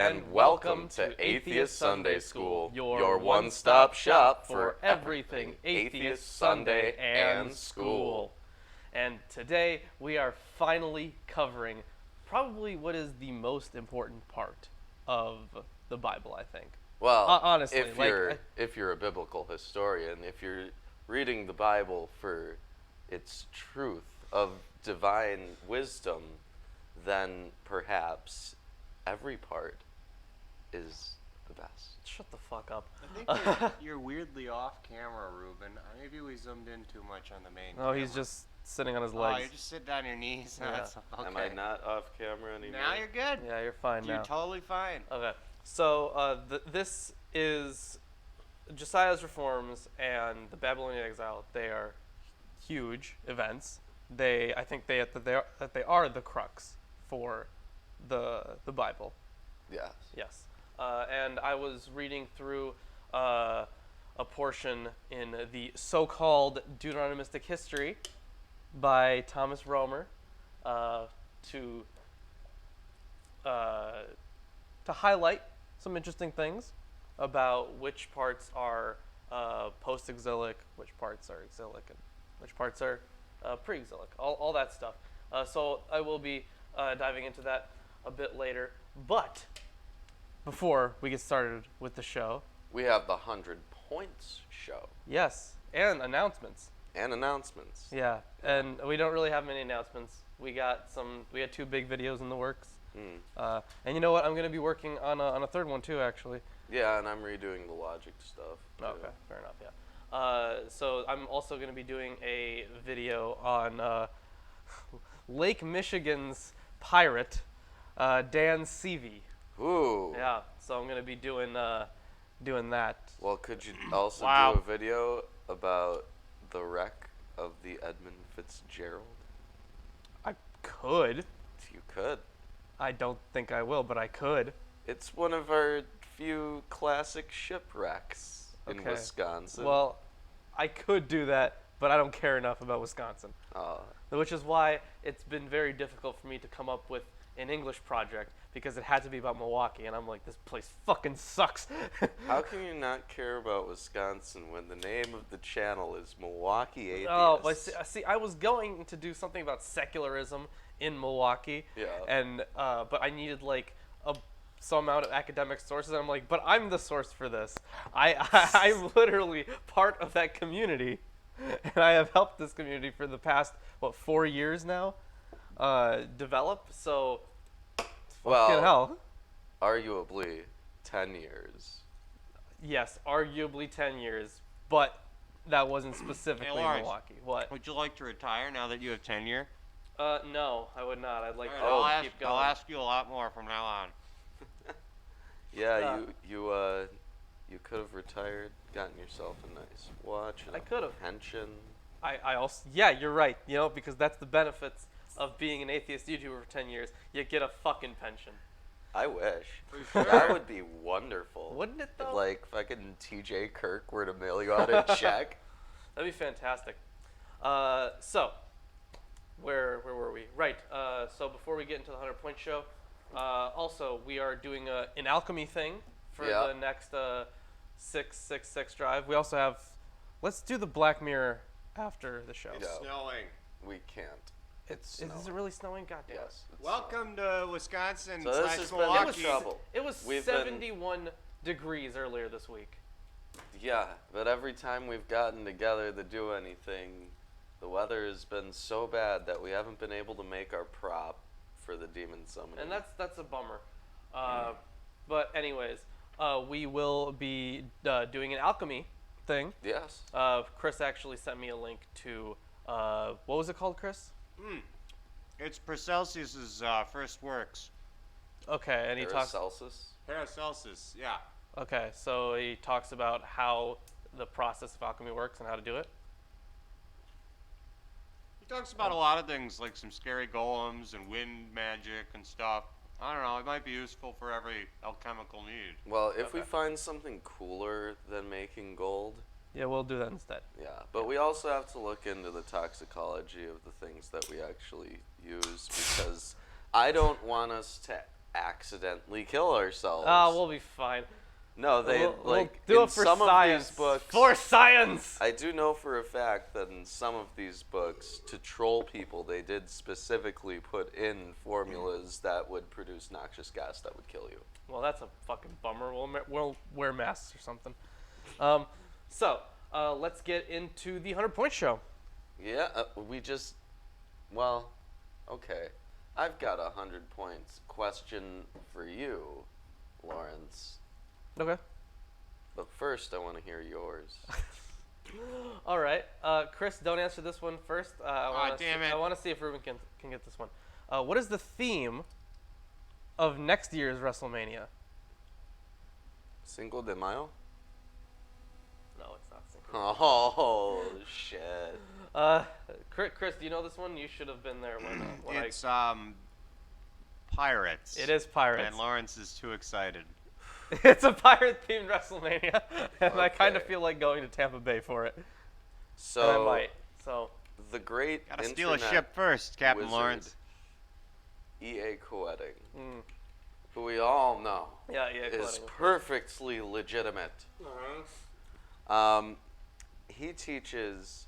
And welcome to Atheist Sunday School, your one-stop shop for everything Atheist Sunday and school. And today we are finally covering probably what is the most important part of the Bible, I think. Well, honestly, if you're a biblical historian, if you're reading the Bible for its truth of divine wisdom, then perhaps every part is the best. Shut the fuck up. I think you're weirdly off camera, Ruben. Maybe we zoomed in too much on the main camera. He's just sitting on his legs. Oh, you're just sitting on your knees. Yeah. Okay. Am I not off camera anymore? Now you're good. Yeah, you're fine now. You're totally fine. Okay, so this is Josiah's reforms and the Babylonian Exile. They are huge events. I think they are the crux for the Bible. Yes. Yes. And I was reading through a portion in the so-called Deuteronomistic history by Thomas Romer to highlight some interesting things about which parts are post-exilic, which parts are exilic, and which parts are pre-exilic, all that stuff. So I will be diving into that a bit later. But before we get started with the show, we have the 100 Points show. Yes, and announcements. Yeah, and we don't really have many announcements. We had 2 big videos in the works. And you know what? I'm going to be working on a third one too, actually. Yeah, and I'm redoing the logic stuff. Okay, fair enough, yeah. So I'm also going to be doing a video on Lake Michigan's pirate, Dan Seavey. Ooh. Yeah, so I'm going to be doing that. Well, could you also do a video about the wreck of the Edmund Fitzgerald? I could. You could. I don't think I will, but I could. It's one of our few classic shipwrecks in Wisconsin. Well, I could do that, but I don't care enough about Wisconsin. Which is why it's been very difficult for me to come up with an English project, because it had to be about Milwaukee, and I'm like, this place fucking sucks. How can you not care about Wisconsin when the name of the channel is Milwaukee Atheists? Oh, but see, I was going to do something about secularism in Milwaukee, and but I needed like some amount of academic sources. And I'm like, but I'm the source for this. I'm literally part of that community, and I have helped this community for the past 4 years now develop. So, fucking hell. Arguably 10 years. Yes, arguably 10 years, but that wasn't specifically Milwaukee. What? Would you like to retire now that you have tenure? No, I would not. I'd like to keep going. I'll ask you a lot more from now on. Yeah, you could have retired, gotten yourself a nice watch, and I could have pension. I also, yeah, you're right. You know, because that's the benefits of being an atheist YouTuber for 10 years. You get a fucking pension. I wish. Sure. That would be wonderful. Wouldn't it though? If, like, fucking TJ Kirk were to mail you out a check. That'd be fantastic. So, where were we? Right. So before we get into the 100-point show, also we are doing an Alchemy thing for the next 666 drive. We also have. Let's do the Black Mirror after the show. It's snowing. We can't. Is it really snowing? Goddamn. Yes. Welcome to Wisconsin so this has Milwaukee. been trouble. It was 71 degrees earlier this week. Yeah, but every time we've gotten together to do anything, the weather has been so bad that we haven't been able to make our prop for the Demon Summoning. And that's a bummer. But anyways, we will be doing an Alchemy thing. Yes. Chris actually sent me a link to what was it called, Chris? It's Paracelsus's first works. Okay, and he talks. Paracelsus, yeah. Okay, so he talks about how the process of alchemy works and how to do it. He talks about a lot of things, like some scary golems and wind magic and stuff. I don't know, it might be useful for every alchemical need. Well, if we find something cooler than making gold, Yeah, we'll do that instead. Yeah, but we also have to look into the toxicology of the things that we actually use, because I don't want us to accidentally kill ourselves. Ah, we'll be fine. No, they we'll do in it for some science. of these books. For science. I do know for a fact that in some of these books, to troll people, they did specifically put in formulas that would produce noxious gas that would kill you. Well, that's a fucking bummer. We'll wear masks or something. So let's get into the 100-point show. Yeah, okay. I've got a 100 points question for you, Lawrence. Okay. But first, I want to hear yours. All right. Chris, don't answer this one first. Damn it. I want to see if Ruben can get this one. What is the theme of next year's WrestleMania? Cinco de Mayo? No, it's not Cinco. Oh, shit. Chris, do you know this one? You should have been there when It's pirates. It is pirates. And Lawrence is too excited. It's a pirate-themed WrestleMania, and I kind of Okay. feel like going to Tampa Bay for it. So, And I might. So the great Gotta steal a internet ship first, Captain wizard, Lawrence. E.A. Coetting, who we all know yeah, is Coetting. perfectly legitimate. He teaches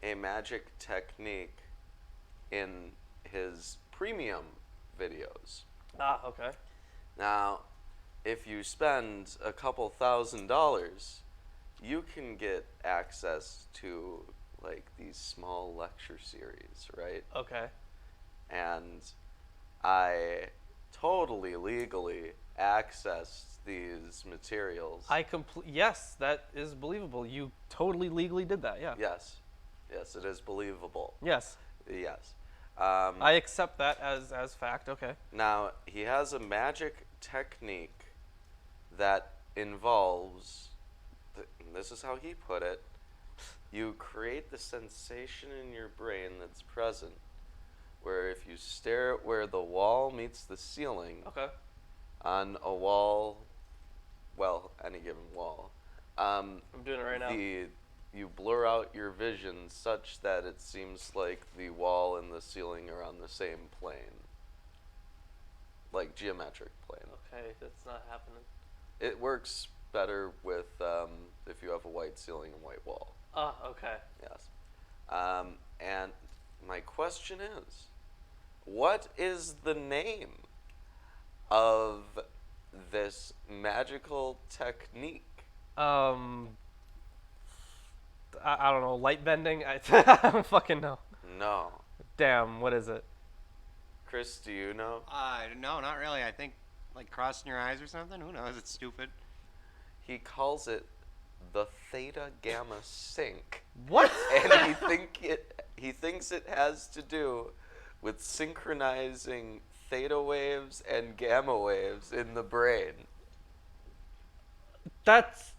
a magic technique in his premium videos. Ah, okay. Now, if you spend a couple $1,000s, you can get access to like these small lecture series, right? Okay. And I totally legally accessed these materials. Yes, that is believable. You totally legally did that. Yeah. Yes, it is believable. Yes. Yes. I accept that as fact. Okay. Now, he has a magic technique that involves, this is how he put it, you create the sensation in your brain that's present, where if you stare at where the wall meets the ceiling, Okay. on a wall, well, any given wall, I'm doing it right now. you blur out your vision such that it seems like the wall and the ceiling are on the same plane, like geometric plane. Okay, that's not happening. It works better with if you have a white ceiling and white wall. Ah, okay. Yes. And my question is, what is the name of this magical technique? I don't know. Light bending. I don't fucking know. No. Damn. What is it? Chris, do you know? No, not really. I think like crossing your eyes or something. Who knows? It's stupid. He calls it the theta gamma sync. What? And he thinks it has to do with synchronizing theta waves and gamma waves in the brain. That's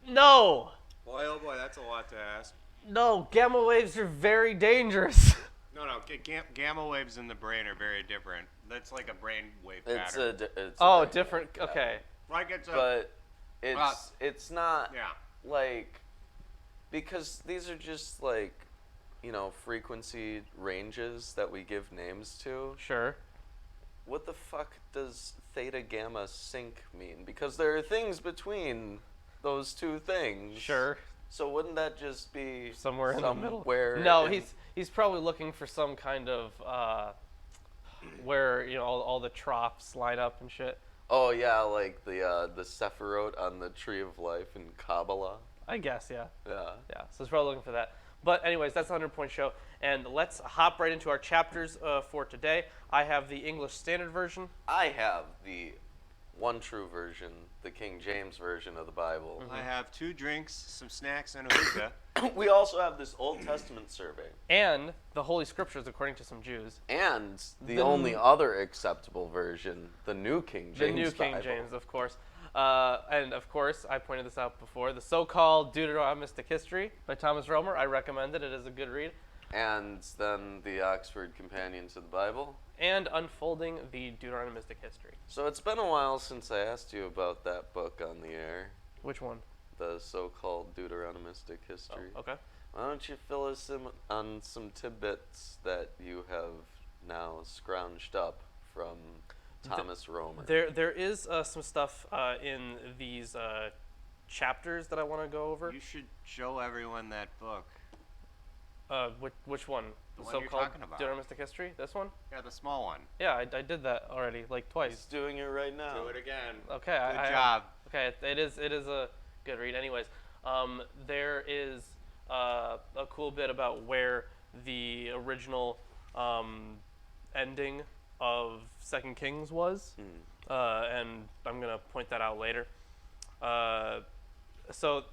no. Boy, oh boy, that's a lot to ask. No, gamma waves are very dangerous. No, gamma waves in the brain are very different. That's like a brain wave It's pattern. it's a brain different. wave pattern. Okay. Like it's a. But it's not yeah. like, because these are just like, frequency ranges that we give names to. Sure. What the fuck does theta gamma sync mean? Because there are things between those two things. Sure. So wouldn't that just be Somewhere in the middle. No, he's probably looking for some kind of where all the trophs line up and shit. Oh yeah, like the Sephiroth on the Tree of Life in Kabbalah. I guess, yeah. Yeah. Yeah, so he's probably looking for that. But anyways, that's a 100-point show. And let's hop right into our chapters for today. I have the English Standard Version. I have the one true version, the King James Version of the Bible. I have 2 drinks, some snacks, and a hookah. We also have this Old Testament survey. And the Holy Scriptures, according to some Jews. And the only other acceptable version, the New King James The New King Bible. James, of course. And of course, I pointed this out before, the so-called Deuteronomistic History by Thomas Romer. I recommend it. It is a good read. And then the Oxford Companion to the Bible. And Unfolding the Deuteronomistic History. So it's been a while since I asked you about that book on the air. Which one? The so-called Deuteronomistic History. Oh, okay. Why don't you fill us in on some tidbits that you have now scrounged up from Thomas Romer. There is some stuff in these chapters that I want to go over. You should show everyone that book. Which one? The The one you're so-called talking about. Deuteronomistic history? This one? Yeah, the small one. Yeah, I did that already, like He's twice. doing it right now. Do it again. Okay, Good job. Okay, it is a good read. Anyways, there is a cool bit about where the original ending of Second Kings was, and I'm gonna point that out later. So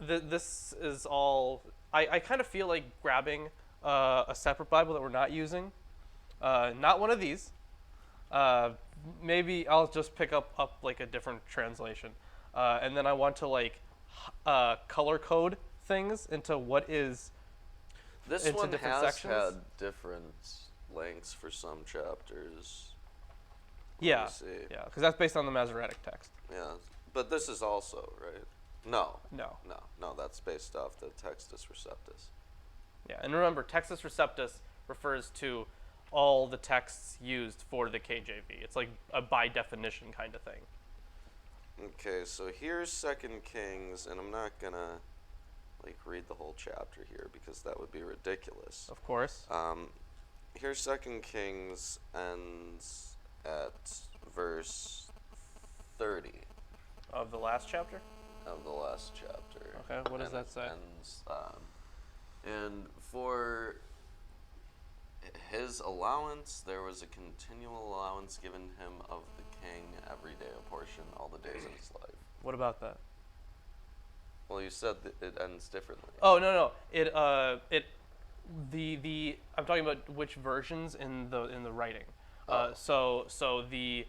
this is all. I kind of feel like grabbing a separate Bible that we're not using, not one of these. Maybe I'll just pick up like a different translation, and then I want to like color code things into what is. This into one different has sections. had different lengths for some chapters. Yeah, see. yeah, because that's based on the Masoretic text. Yeah, but this is also, right? No, No. that's based off the Textus Receptus. Yeah, and remember, Textus Receptus refers to all the texts used for the KJV. It's like a by definition kind of thing. Okay, so here's Second Kings, and I'm not gonna like read the whole chapter here because that would be ridiculous. Of course. Here's Second Kings ends at verse 30 Of the last chapter? of the last chapter. Okay, what does And that say? it ends, and for his allowance, there was a continual allowance given him of the king every day, a portion, all the days of his life. What about that? Well, you said that it ends differently. Oh no. I'm talking about which versions in the writing. So the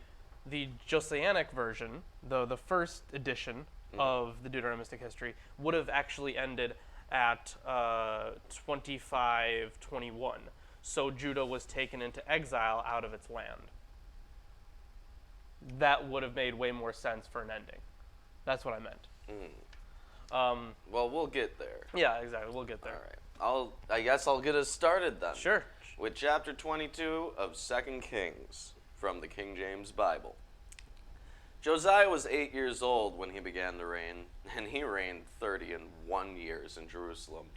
Josianic version, the first edition of the Deuteronomistic history, would have actually ended at 25:21. So Judah was taken into exile out of its land. That would have made way more sense for an ending. That's what I meant. Well, we'll get there. Yeah, exactly. We'll get there. All right. I guess I'll get us started then. Sure. With chapter 22 of 2 Kings from the King James Bible. Josiah was 8 years old when he began to reign, and he reigned 31 years in Jerusalem.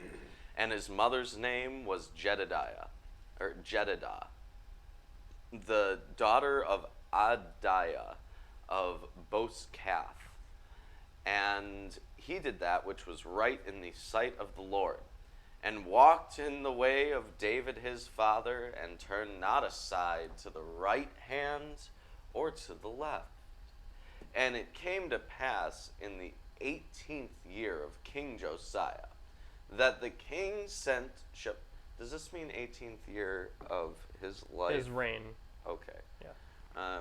And his mother's name was Jedidah, the daughter of Adiah of Boskath. And he did that which was right in the sight of the Lord, and walked in the way of David his father, and turned not aside to the right hand or to the left. And it came to pass in the 18th year of King Josiah that the king sent. Does this mean 18th year of his life? His reign. Okay. Yeah.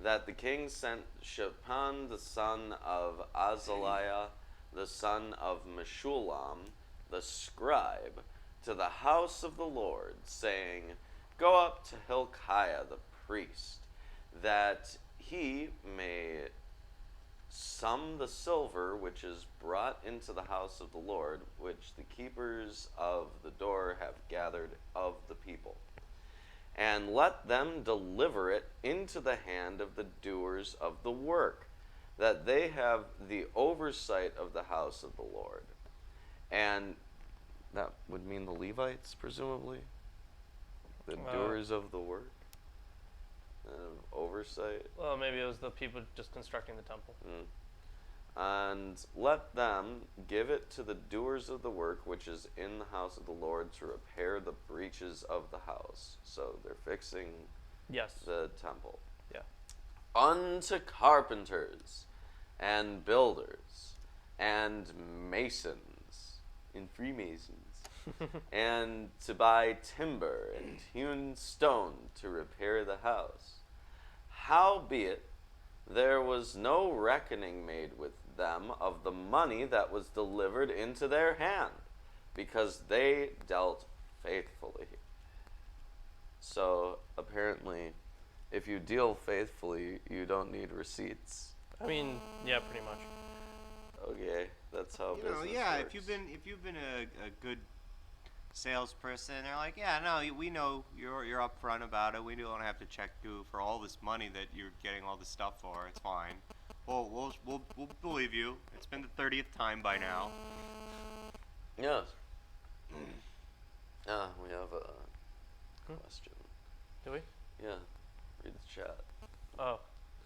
That the king sent Shaphan the son of Azaliah, the son of Meshullam, the scribe, to the house of the Lord, saying, Go up to Hilkiah the priest, that he may sum the silver which is brought into the house of the Lord, which the keepers of the door have gathered of the people. And let them deliver it into the hand of the doers of the work, that they have the oversight of the house of the Lord. And that would mean the Levites, presumably? The doers of the work? Oversight? Well, maybe it was the people just constructing the temple. And let them give it to the doers of the work which is in the house of the Lord to repair the breaches of the house. So they're fixing the temple. Yeah. Unto carpenters and builders and masons and Freemasons and to buy timber and hewn stone to repair the house. Howbeit, there was no reckoning made with them of the money that was delivered into their hand, because they dealt faithfully. So, apparently, if you deal faithfully, you don't need receipts. I mean, yeah, pretty much. Okay, that's how business yeah. works. If you've been a good salesperson. They're like, yeah, no, we know you're upfront about it. We don't have to check you for all this money that you're getting all this stuff for. It's fine. We'll believe you. It's been the 30th time by now. Yes. We have a question. Do we? Yeah. Read the chat. Oh.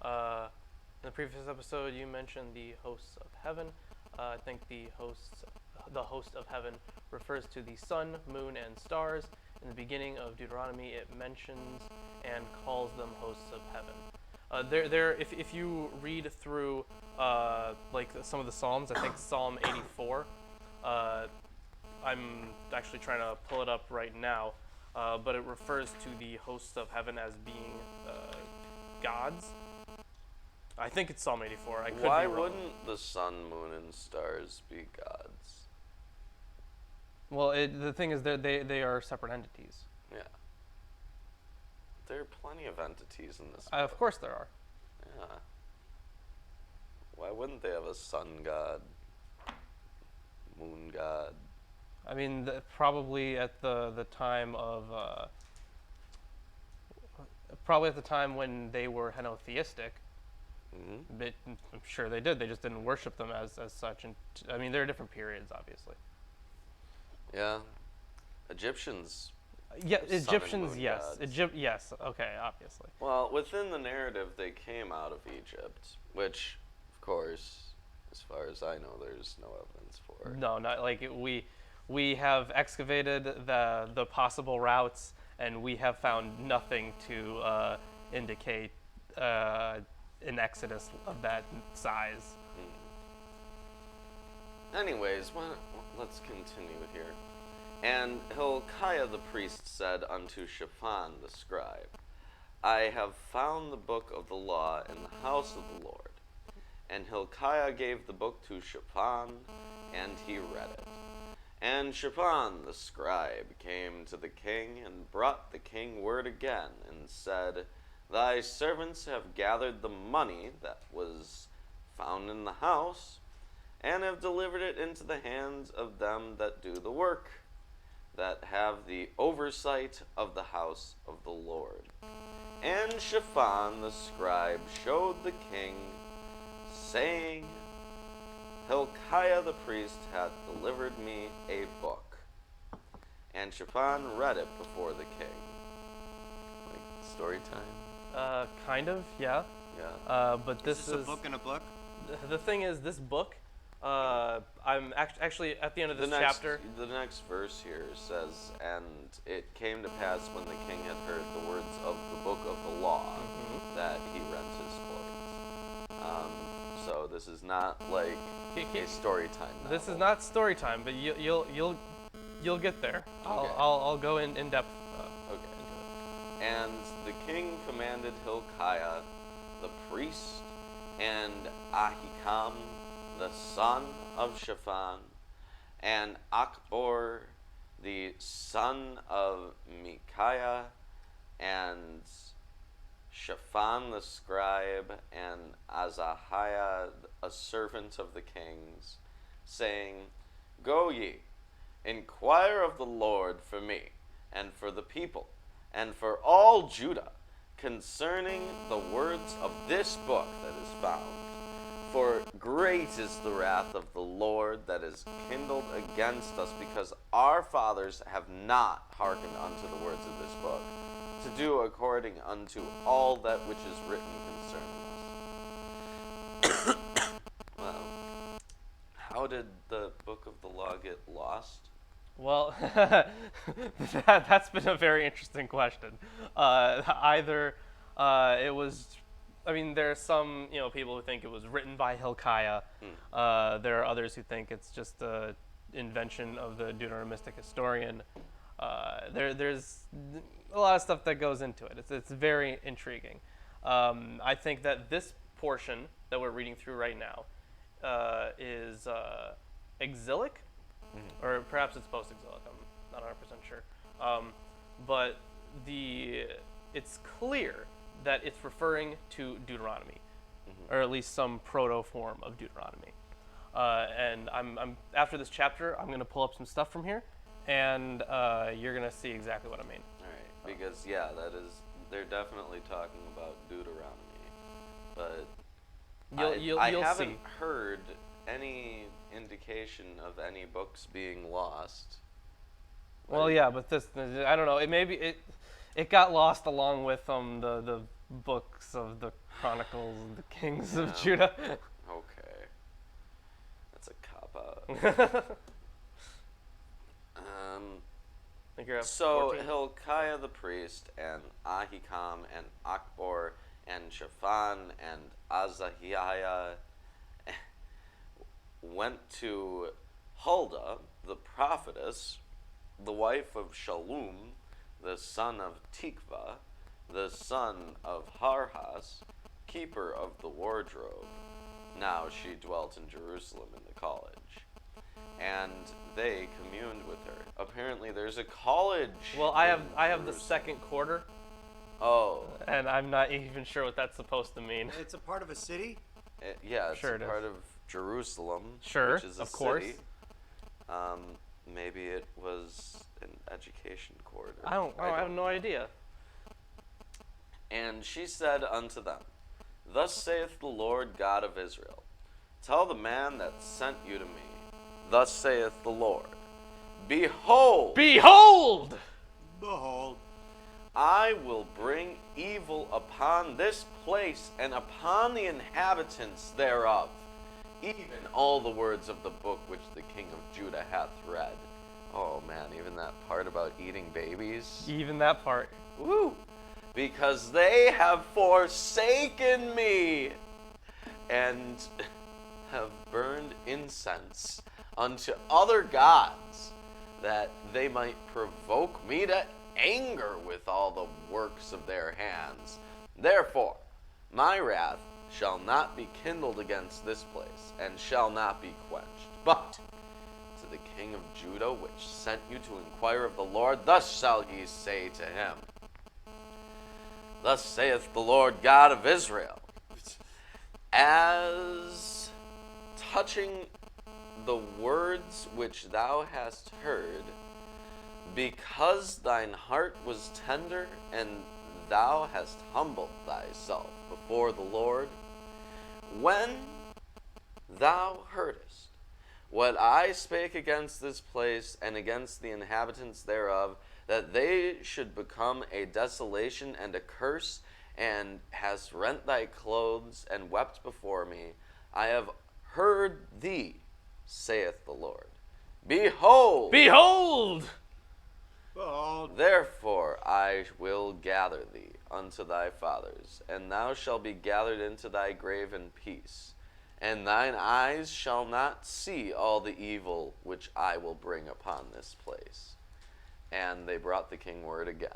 In the previous episode, you mentioned the hosts of heaven. I think the host of heaven refers to the sun, moon, and stars. In the beginning of Deuteronomy, it mentions and calls them hosts of heaven. If you read through like some of the Psalms, I think Psalm 84. I'm actually trying to pull it up right now, but it refers to the hosts of heaven as being gods. I think it's Psalm 84. I could Why be wrong. wouldn't the sun, moon, and stars be gods? Well, the thing is that they are separate entities. Yeah. There are plenty of entities in this. Of course there are. Yeah. Why wouldn't they have a sun god, moon god? I mean, probably at the time of when they were henotheistic. Mm-hmm. I'm sure they did. They just didn't worship them as such. And I mean, there are different periods, obviously. Yeah. Egyptians. Yeah, Sun and Egyptians, moon yes. gods. Yes. Okay, obviously. Well, within the narrative, they came out of Egypt, which, of course, as far as I know, there's no evidence for. No, not like we have excavated the possible routes, and we have found nothing to indicate an exodus of that size. Anyways, let's continue here. And Hilkiah the priest said unto Shaphan the scribe, I have found the book of the law in the house of the Lord. And Hilkiah gave the book to Shaphan, and he read it. And Shaphan the scribe came to the king, and brought the king word again, and said, Thy servants have gathered the money that was found in the house, and have delivered it into the hands of them that do the work, that have the oversight of the house of the Lord. And Shaphan the scribe showed the king, saying, Hilkiah the priest hath delivered me a book. And Shaphan read it before the king. Like story time? Kind of, yeah. Yeah. But this is a book in a book? The thing is, this book, I'm actually at the end of this chapter. The next verse here says, and it came to pass when the king had heard the words of the book of the law, that he rent his clothes. So this is not like a story time novel. This is not story time, but you'll get there. Okay. I'll go in depth. Okay. And the king commanded Hilkiah the priest and Ahikam the son of Shaphan and Achbor the son of Micaiah and Shaphan the scribe and Azahiah a servant of the king's, saying, Go ye, inquire of the Lord for me, and for the people, and for all Judah, concerning the words of this book that is found. For great is the wrath of the Lord that is kindled against us, because our fathers have not hearkened unto the words of this book, to do according unto all that which is written concerning us. Wow. How did the book of the law get lost? Well, that's been a very interesting question. Either it was, I mean, there are some people who think it was written by Hilkiah. There are others who think it's just the invention of the Deuteronomistic historian. There's a lot of stuff that goes into it. It's very intriguing. I think that this portion that we're reading through right now is exilic, or perhaps it's post-exilic. I'm not 100% sure. But it's clear that it's referring to Deuteronomy, or at least some proto-form of Deuteronomy. And I'm after this chapter, I'm going to pull up some stuff from here, and you're gonna see exactly what I mean. All right, because they're definitely talking about Deuteronomy, but I haven't heard any indication of any books being lost. Well, yeah, but this, I don't know. It got lost along with the books of the Chronicles and the Kings of Judah. Okay, that's a cop-out. So 14. Hilkiah the priest and Ahikam and Akbor and Shaphan and Azahiah went to Huldah the prophetess, the wife of Shallum, the son of Tikva, the son of Harhas, keeper of the wardrobe. Now she dwelt in Jerusalem in the college. And they communed with her. Apparently there's a college. Well, I have the second quarter. Oh. And I'm not even sure what that's supposed to mean. It's a part of a city? It's a part of Jerusalem, sure, which is a of course. city. Maybe it was an education quarter. I have no idea. And she said unto them, Thus saith the Lord God of Israel, Tell the man that sent you to me, Thus saith the Lord, Behold! Behold! Behold! I will bring evil upon this place and upon the inhabitants thereof, even all the words of the book which the king of Judah hath read. Oh man, even that part about eating babies? Even that part. Woo! Because they have forsaken me and have burned incense unto other gods, that they might provoke me to anger with all the works of their hands. Therefore, my wrath shall not be kindled against this place, and shall not be quenched. But to the king of Judah, which sent you to inquire of the Lord, thus shall ye say to him, Thus saith the Lord God of Israel, As touching the words which thou hast heard, because thine heart was tender, and thou hast humbled thyself before the Lord, when thou heardest what I spake against this place and against the inhabitants thereof, that they should become a desolation and a curse, and hast rent thy clothes and wept before me, I have heard thee, saith the Lord. Behold! Behold! Behold! Therefore I will gather thee unto thy fathers, and thou shalt be gathered into thy grave in peace. And thine eyes shall not see all the evil which I will bring upon this place. And they brought the king word again.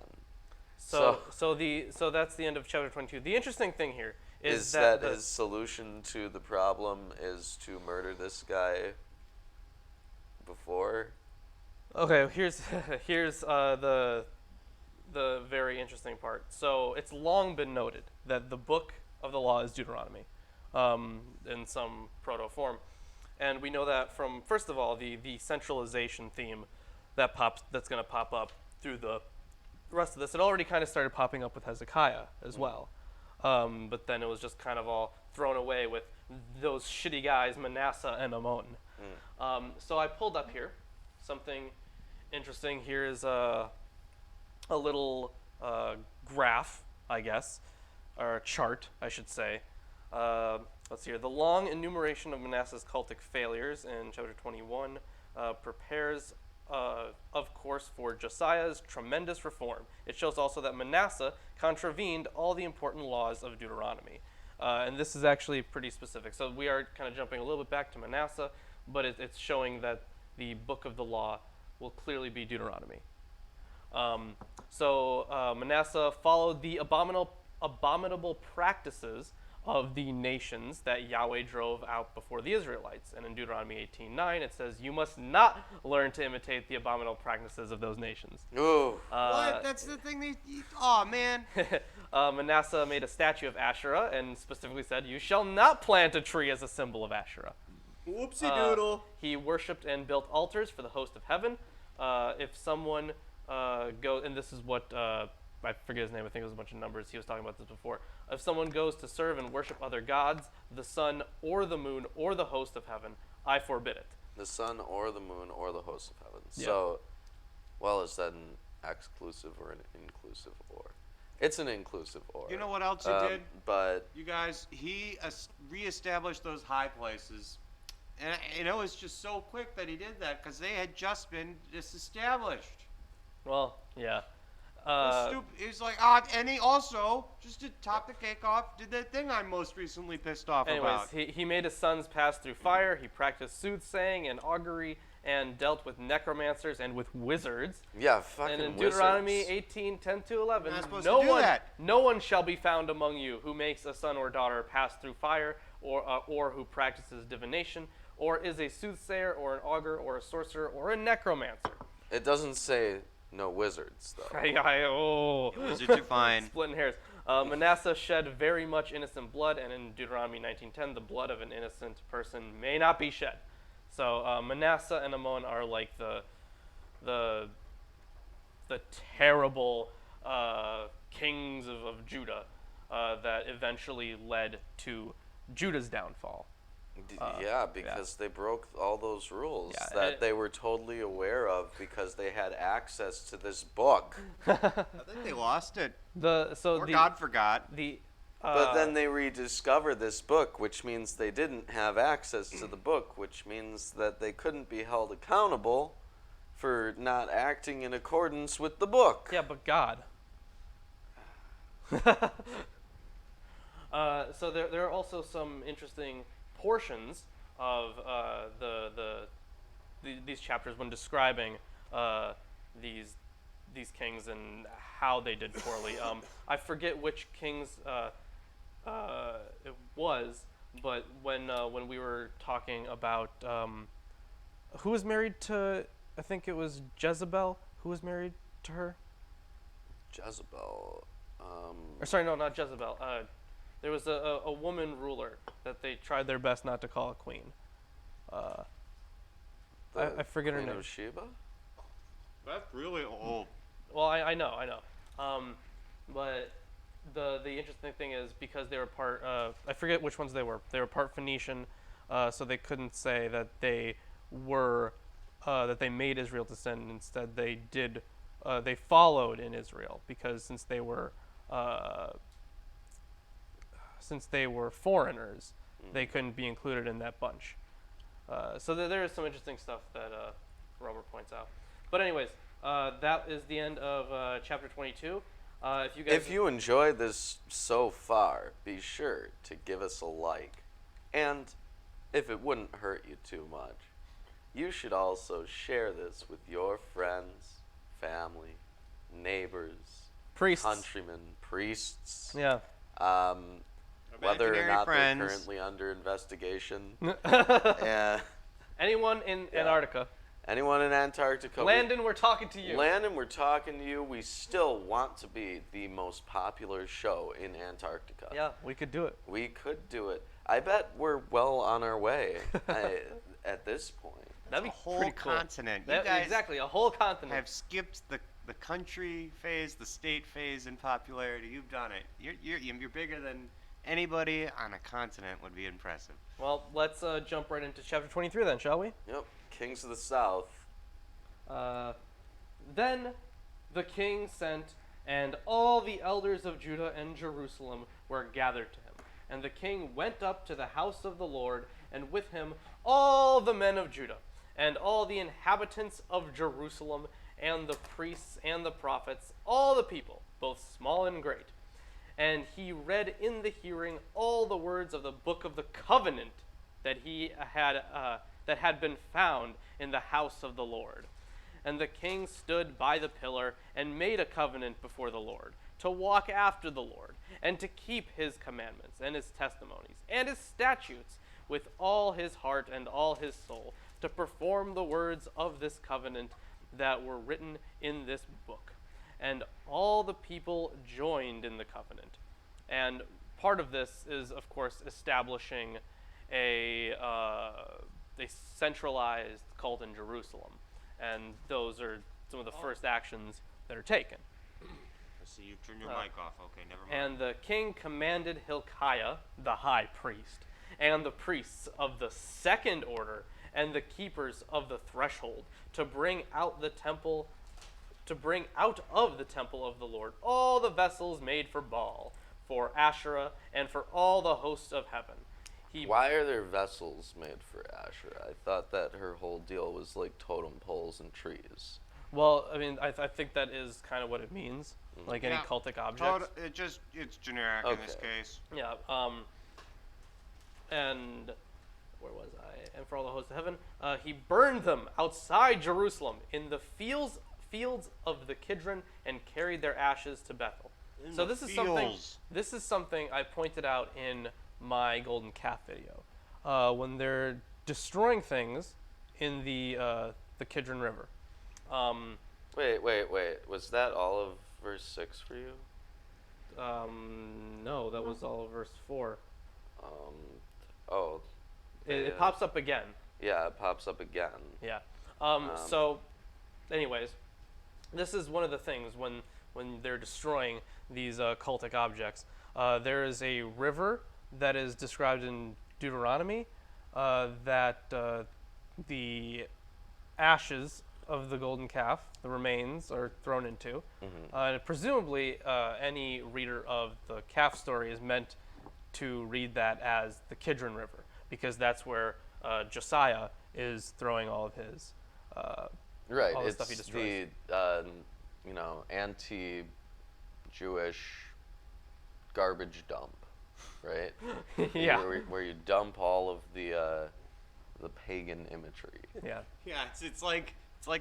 So that's the end of chapter 22. The interesting thing here is that his solution to the problem is to murder this guy before. Okay, here's the very interesting part. So it's long been noted that the book of the law is Deuteronomy, in some proto form, and we know that from, first of all, the centralization theme that's going to pop up through the rest of this. It already kind of started popping up with Hezekiah as well, but then it was just kind of all thrown away with those shitty guys Manasseh and Ammon. So I pulled up here something interesting. Here is a little graph, I guess, or a chart, I should say. Let's see here. The long enumeration of Manasseh's cultic failures in chapter 21 prepares, of course, for Josiah's tremendous reform. It shows also that Manasseh contravened all the important laws of Deuteronomy. And this is actually pretty specific. So we are kind of jumping a little bit back to Manasseh, but it's showing that the book of the law will clearly be Deuteronomy. Manasseh followed the abominable practices of the nations that Yahweh drove out before the Israelites. And in Deuteronomy 18:9, it says, you must not learn to imitate the abominable practices of those nations. Ooh. What? That's the thing oh, man. Manasseh made a statue of Asherah and specifically said, you shall not plant a tree as a symbol of Asherah. Whoopsie doodle. He worshipped and built altars for the host of heaven, if someone goes, and this is what I forget his name. I think it was a bunch of numbers. He was talking about this before. If someone goes to serve and worship other gods, the sun or the moon or the host of heaven, I forbid it. The sun or the moon or the host of heaven. Yeah. So, well, is that an exclusive or an inclusive or? It's an inclusive or. You know what else he did? But You guys, he reestablished those high places. And it was just so quick that he did that because they had just been disestablished. Well, yeah. He's like, and he also, just to top the cake off, did that thing I'm most recently pissed off about. He made his sons pass through fire. He practiced soothsaying and augury and dealt with necromancers and with wizards. yeah, fucking And in wizards. Deuteronomy 18:10-11, You're not supposed to do that. no one shall be found among you who makes a son or daughter pass through fire, or who practices divination, or is a soothsayer, or an augur, or a sorcerer, or a necromancer. It doesn't say no wizards, though. Wizards are fine. Splitting hairs. Manasseh shed very much innocent blood, and in Deuteronomy 19:10, the blood of an innocent person may not be shed. So Manasseh and Ammon are like the terrible kings of Judah that eventually led to Judah's downfall. Because they broke all those rules Yeah, that they were totally aware of because they had access to this book. I think they lost it. Or God forgot. But then they rediscover this book, which means they didn't have access to the book, which means that they couldn't be held accountable for not acting in accordance with the book. Yeah, but God. So there are also some interesting portions of these chapters when describing these kings and how they did poorly. I forget which kings it was, but when we were talking about who was married to, I think it was Jezebel. Who was married to her? Jezebel. Or sorry, no, not Jezebel. There was a woman ruler that they tried their best not to call a queen. I forget her Queen name. of Sheba? That's really old. Well, I know. But the interesting thing is because they were part, I forget which ones they were. They were part Phoenician, so they couldn't say that they were, that they made Israel to sin. Instead, they did, they followed in Israel because since they were foreigners, they couldn't be included in that bunch. So there is some interesting stuff that Robert points out. But anyways, that is the end of chapter 22. If you enjoyed this so far, be sure to give us a like. And if it wouldn't hurt you too much, you should also share this with your friends, family, neighbors, priests, countrymen, priests. Yeah. Whether or not friends. they're currently under investigation. Anyone in Antarctica. Anyone in Antarctica. Landon, we're talking to you. Landon, we're talking to you. We still want to be the most popular show in Antarctica. Yeah, we could do it. We could do it. I bet we're well on our way at this point. That'd be a whole pretty cool. continent. You guys Exactly, a whole continent. have skipped the country phase, the state phase in popularity. You've done it. You're bigger than anybody on a continent would be impressive. Well, let's jump right into chapter 23 then, shall we? Yep. Kings of the South. Then the king sent, and all the elders of Judah and Jerusalem were gathered to him. And the king went up to the house of the Lord, and with him all the men of Judah, and all the inhabitants of Jerusalem, and the priests and the prophets, all the people, both small and great. And he read in the hearing all the words of the book of the covenant that had been found in the house of the Lord. And the king stood by the pillar and made a covenant before the Lord, to walk after the Lord, and to keep his commandments and his testimonies and his statutes with all his heart and all his soul, to perform the words of this covenant that were written in this book. And all the people joined in the covenant. And part of this is, of course, establishing a centralized cult in Jerusalem. and those are some of the first actions that are taken. I see you turn your mic off. Okay, never mind. And the king commanded Hilkiah, the high priest, and the priests of the second order, and the keepers of the threshold, to bring out of the temple of the Lord all the vessels made for Baal, for Asherah, and for all the hosts of heaven. Why are there vessels made for Asherah? I thought that her whole deal was like totem poles and trees. Well, I mean, I think that is kind of what it means, like any cultic objects. It's generic in this case. Yeah. And where was I? And for all the hosts of heaven, he burned them outside Jerusalem in the fields of the Kidron, and carried their ashes to Bethel. So this is something I pointed out in my golden calf video, when they're destroying things in the Kidron River. Wait. Was that all of verse 6 for you? No, that was all of verse 4. It pops up again. Yeah, it pops up again. Yeah. So, anyways, this is one of the things when they're destroying these cultic objects. There is a river that is described in Deuteronomy that the ashes of the golden calf, the remains, are thrown into. Presumably, any reader of the calf story is meant to read that as the Kidron River, because that's where Josiah is throwing all of his all the stuff he destroys. The anti-Jewish garbage dump, right? Yeah. Where you dump all of the pagan imagery. Yeah. Yeah, it's like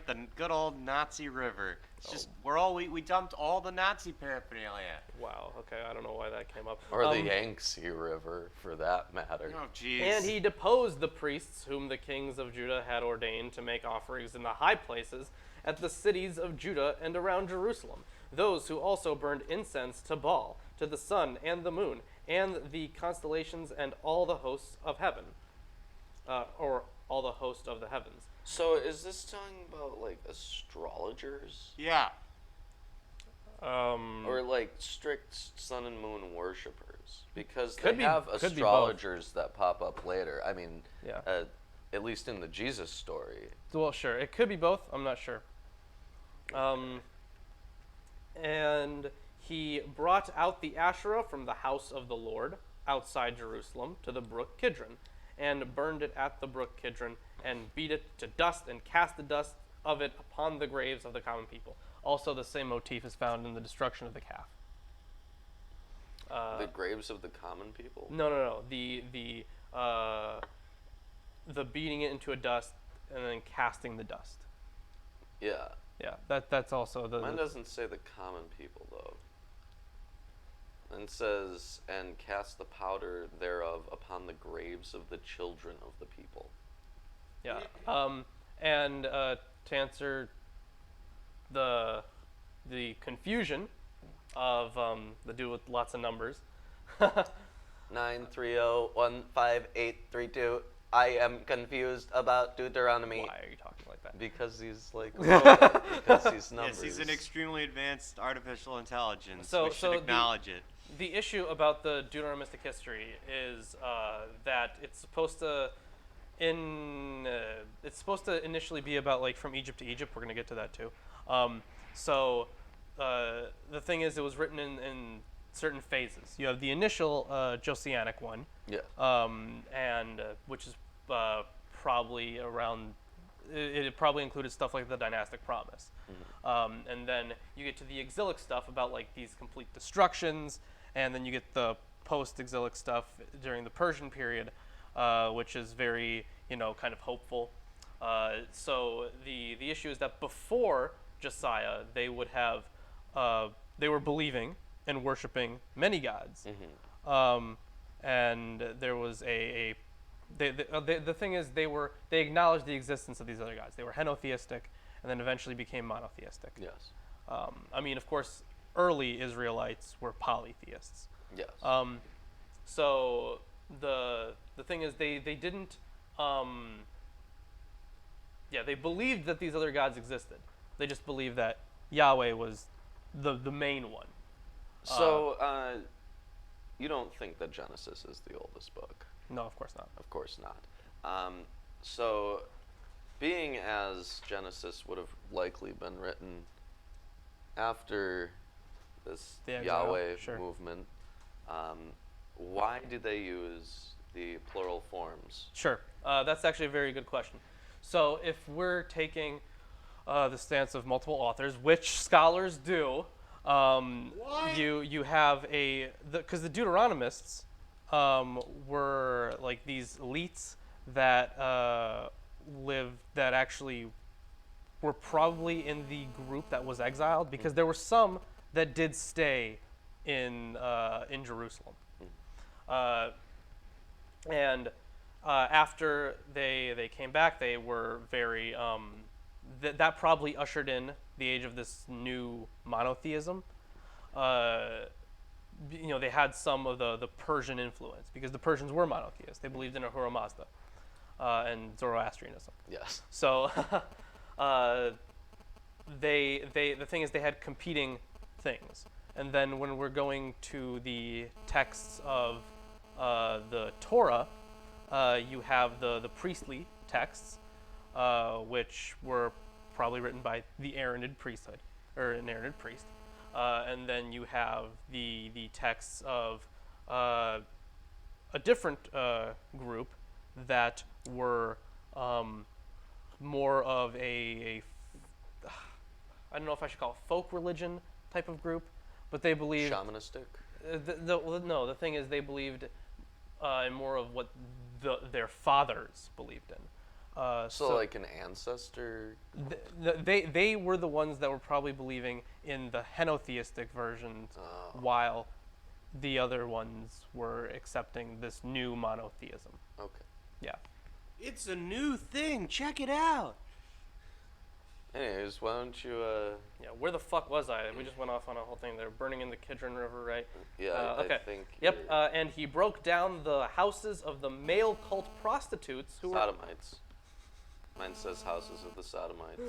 the good old Nazi river. It's just we dumped all the Nazi paraphernalia. Wow. Okay, I don't know why that came up. Or the Yangtze River, for that matter. Oh, jeez. And he deposed the priests whom the kings of Judah had ordained to make offerings in the high places at the cities of Judah and around Jerusalem, those who also burned incense to Baal, to the sun and the moon, and the constellations and all the hosts of heaven, or all the host of the heavens. So is this talking about like astrologers? Yeah. Or like strict sun and moon worshippers? Because Could they be- have could be both. astrologers that pop up later. I mean, Yeah. At least in the Jesus story. Well, sure. It could be both. I'm not sure. And he brought out the Asherah from the house of the Lord outside Jerusalem to the brook Kidron, and burned it at the brook Kidron, and beat it to dust, and cast the dust of it upon the graves of the common people. Also, the same motif is found in the destruction of the calf. The graves of the common people? No. The beating it into a dust and then casting the dust. Yeah. Yeah, that's also the. Mine doesn't say the common people though. And says, and cast the powder thereof upon the graves of the children of the people. Yeah. And to answer the confusion of the dude with lots of numbers. 930158832. I am confused about Deuteronomy. Why are you talking like that? Because he's like, because he's numbers. Yes, he's an extremely advanced artificial intelligence. So- we should so acknowledge it. The issue about the Deuteronomistic history is that it's supposed to initially be about like from Egypt to Egypt. We're gonna get to that too. The thing is, it was written in certain phases. You have the initial Josianic one, Yeah. and which is probably around. It probably included stuff like the dynastic promise, and then you get to the exilic stuff about like these complete destructions, and then you get the post-exilic stuff during the Persian period, which is very kind of hopeful. So the issue is that before Josiah, they would have they were believing and worshiping many gods, and there was the thing is they acknowledged the existence of these other gods. They were henotheistic, and then eventually became monotheistic. Yes. I mean, of course, early Israelites were polytheists. Yes. So the thing is they didn't Yeah, they believed that these other gods existed. They just believed that Yahweh was the main one. So, you don't think that Genesis is the oldest book? No, of course not. Of course not. So, being as Genesis would have likely been written after this Yahweh movement, why do they use the plural forms? Sure. That's actually a very good question. So if we're taking the stance of multiple authors, which scholars do, you have because the Deuteronomists were like these elites that actually were probably in the group that was exiled, because there were some that did stay in Jerusalem. And after they came back, they were very that probably ushered in the age of this new monotheism. They had some of the Persian influence, because the Persians were monotheists. They believed in Ahura Mazda and Zoroastrianism. Yes. So the thing is, they had competing things. And then when we're going to the texts of the Torah, you have the priestly texts, which were probably written by the Aaronid priesthood, or an Aaronid priest. And then you have the texts of a different group that were more of I don't know if I should call it folk religion type of group, but they believed shamanistic. No, the thing is, they believed in more of what their fathers believed in. So like an ancestor? They were the ones that were probably believing in the henotheistic versions, while the other ones were accepting this new monotheism. Okay. Yeah. It's a new thing. Check it out. Anyways, why don't you... Yeah, where the fuck was I? We just went off on a whole thing. They were burning in the Kidron River, right? Yeah, okay. I think... Yep, and he broke down the houses of the male cult prostitutes who Sodomites. Mine says houses of the Sodomites.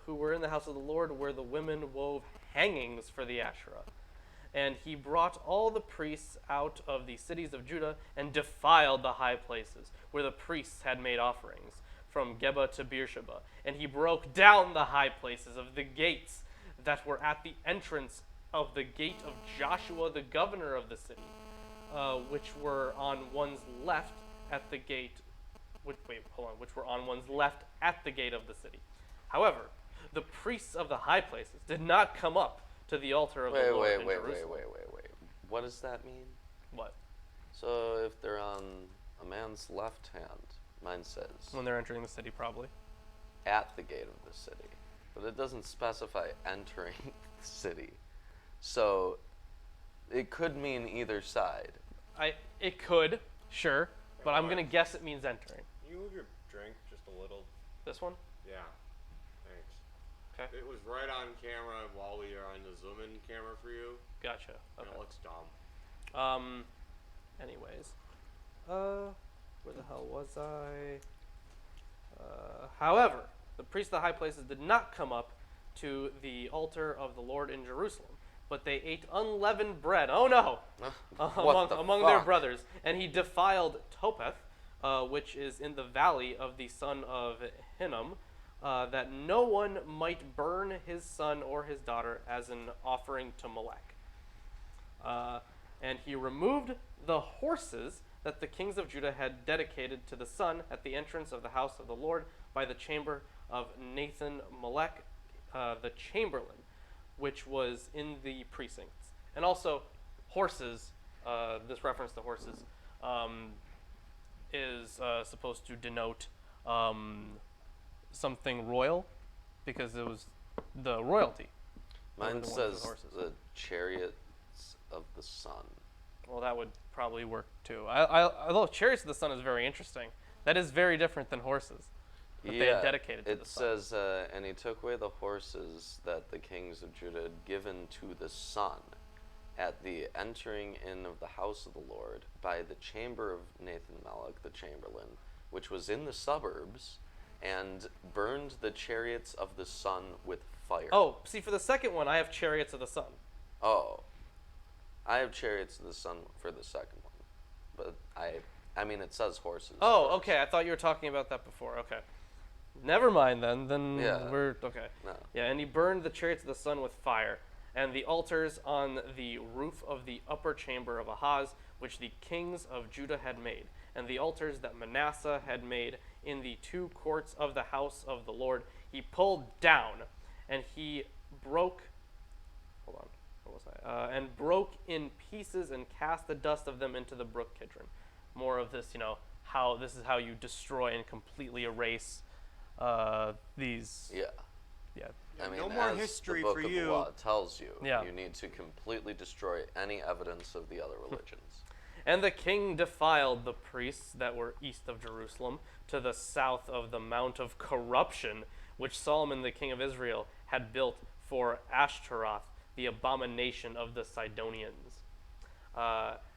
Who were in the house of the Lord, where the women wove hangings for the Asherah. And he brought all the priests out of the cities of Judah and defiled the high places where the priests had made offerings, from Geba to Beersheba. And he broke down the high places of the gates that were at the entrance of the gate of Joshua, the governor of the city, which were on one's left at the gate. Which were on one's left at the gate of the city. However, the priests of the high places did not come up to the altar of the Lord in Jerusalem. Wait. What does that mean? What? So if they're on a man's left hand, mine says... When they're entering the city, probably. At the gate of the city. But it doesn't specify entering the city. So it could mean either side. It could, sure. But I'm going to guess it means entering. Can you move your drink just a little? This one? Yeah. Thanks. Okay. It was right on camera while we are on the zoom-in camera for you. Gotcha. Okay. And it looks dumb. Anyways. Where the hell was I? However, the priests of the high places did not come up to the altar of the Lord in Jerusalem, but they ate unleavened bread. Oh no! Among their brothers. And he defiled Topheth, which is in the valley of the son of Hinnom, that no one might burn his son or his daughter as an offering to Molech. And he removed the horses that the kings of Judah had dedicated to the sun at the entrance of the house of the Lord by the chamber of Nathan Melech, the chamberlain, which was in the precincts. And also, horses, this reference to horses, is supposed to denote something royal, because it was the royalty. Mine says the chariots of the sun. Well, that would probably work too. Although chariots of the sun is very interesting. That is very different than horses that they had dedicated to the sun. It says, and he took away the horses that the kings of Judah had given to the sun at the entering in of the house of the Lord by the chamber of Nathan Melech, the chamberlain, which was in the suburbs, and burned the chariots of the sun with fire. Oh, see, for the second one, I have chariots of the sun. Oh. I have chariots of the sun for the second one. But I mean, it says horses. Oh, first. okay. I thought you were talking about that before. Okay. Never mind then. Then Yeah. we're okay. No. Yeah, and he burned the chariots of the sun with fire, and the altars on the roof of the upper chamber of Ahaz, which the kings of Judah had made, and the altars that Manasseh had made in the two courts of the house of the Lord, he pulled down, and he broke. Hold on, where was I? And broke in pieces and cast the dust of them into the brook Kidron. More of this, how this is how you destroy and completely erase these. Yeah. Yeah. I mean, no more as history the book for of you. the law tells you, Yeah. you need to completely destroy any evidence of the other religions. And the king defiled the priests that were east of Jerusalem to the south of the Mount of Corruption, which Solomon the king of Israel had built for Ashtaroth, the abomination of the Sidonians.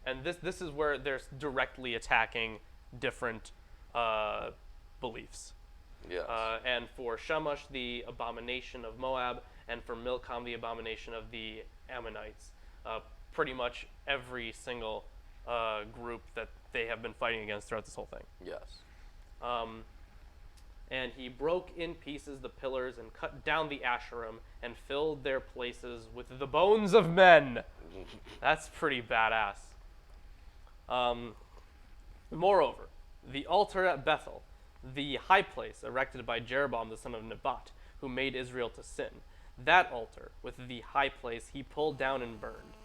And this is where they're directly attacking different beliefs. Yes. And for Shamash, the abomination of Moab, and for Milcom, the abomination of the Ammonites. Pretty much every single group that they have been fighting against throughout this whole thing. Yes. And he broke in pieces the pillars and cut down the Asherim and filled their places with the bones of men. That's pretty badass. Moreover, the altar at Bethel, the high place erected by Jeroboam the son of Nebat, who made Israel to sin, that altar with the high place he pulled down and burned.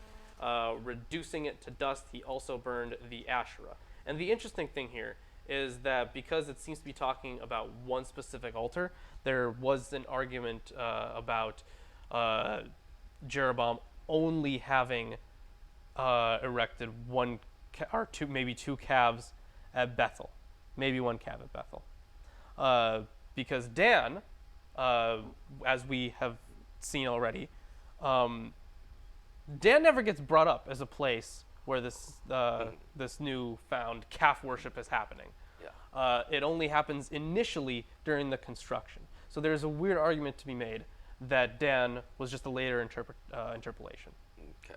Reducing it to dust, he also burned the Asherah. And the interesting thing here is that because it seems to be talking about one specific altar, there was an argument about Jeroboam only having erected one or two, maybe two calves at Bethel, maybe one calf at Bethel, because Dan, as we have seen already, Dan never gets brought up as a place where this newfound calf worship is happening. Yeah. It only happens initially during the construction. So there's a weird argument to be made that Dan was just a later interpolation. Okay.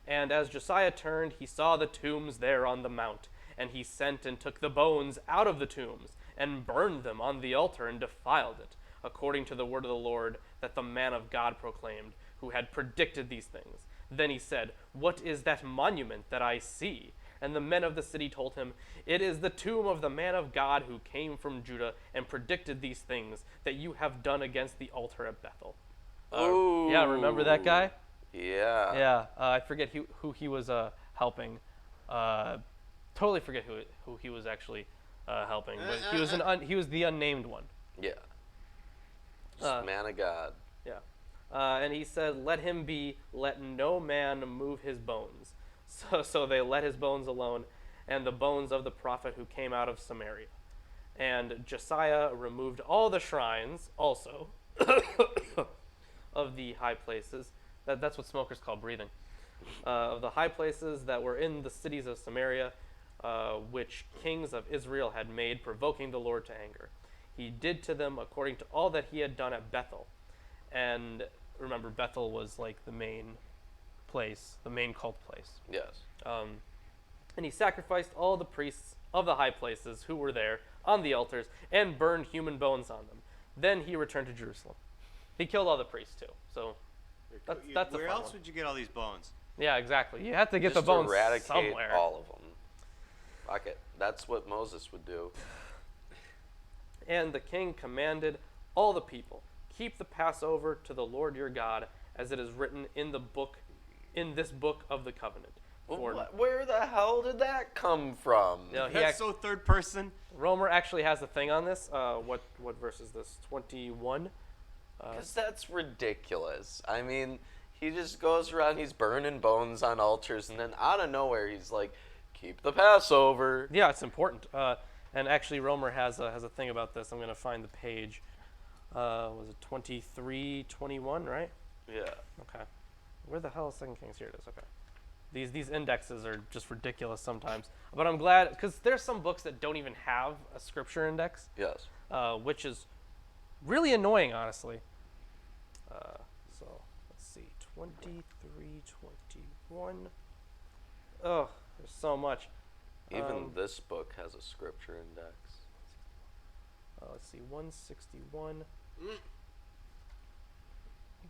And as Josiah turned, he saw the tombs there on the mount, and he sent and took the bones out of the tombs and burned them on the altar and defiled it, according to the word of the Lord that the man of God proclaimed, who had predicted these things. Then he said, "What is that monument that I see?" And the men of the city told him, "It is the tomb of the man of God who came from Judah and predicted these things that you have done against the altar at Bethel." Yeah, remember that guy? Yeah. Yeah, I forget who he was helping. Totally forget who he was actually helping, but he was the unnamed one. Yeah. Just man of God. Yeah. And he said, let no man move his bones. So they let his bones alone, and the bones of the prophet who came out of Samaria. And Josiah removed all the shrines also of the high places. That's what smokers call breathing. Of the high places that were in the cities of Samaria, which kings of Israel had made, provoking the Lord to anger. He did to them according to all that he had done at Bethel. And remember, Bethel was like the main place, the main cult place. Yes. And he sacrificed all the priests of the high places who were there on the altars and burned human bones on them. Then he returned to Jerusalem. He killed all the priests too. So that's where a fun else one. would you get all these bones? Yeah, exactly. You have to get Just the bones eradicate somewhere. all of them. Fuck it. That's what Moses would do. And the king commanded all the people, keep the Passover to the Lord your God, as it is written in this book of the covenant. Where the hell did that come from? That's so third person. Romer actually has a thing on this. What verse is this? 21? Because that's ridiculous. I mean, he just goes around, he's burning bones on altars, and then out of nowhere he's like, keep the Passover. Yeah, it's important. And actually, Romer has a thing about this. I'm going to find the page. Was it 23:21, right? Yeah. Okay. Where the hell is 2 Kings? Here it is. Okay. These indexes are just ridiculous sometimes. But I'm glad, because there's some books that don't even have a scripture index. Yes. Which is really annoying, honestly. So let's see, 23, 21. Oh, there's so much. Even this book has a scripture index. Let's see, 161.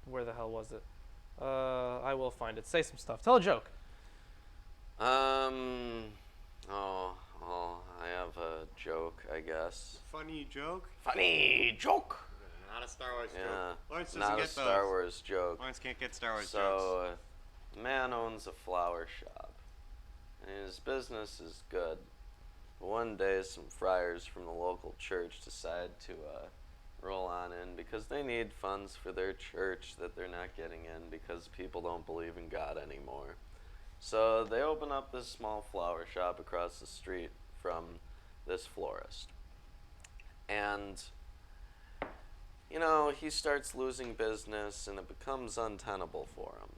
Where the hell was it? I will find it. Say some stuff. Tell a joke. I have a joke, I guess. Funny joke? Funny joke! Not a Star Wars Yeah, joke. Lawrence doesn't not a get Star those. Wars joke. Lawrence can't get Star Wars jokes. So, a man owns a flower shop, and his business is good. But one day, some friars from the local church decide to roll on in because they need funds for their church that they're not getting in because people don't believe in God anymore. So they open up this small flower shop across the street from this florist. And, you know, he starts losing business and it becomes untenable for him.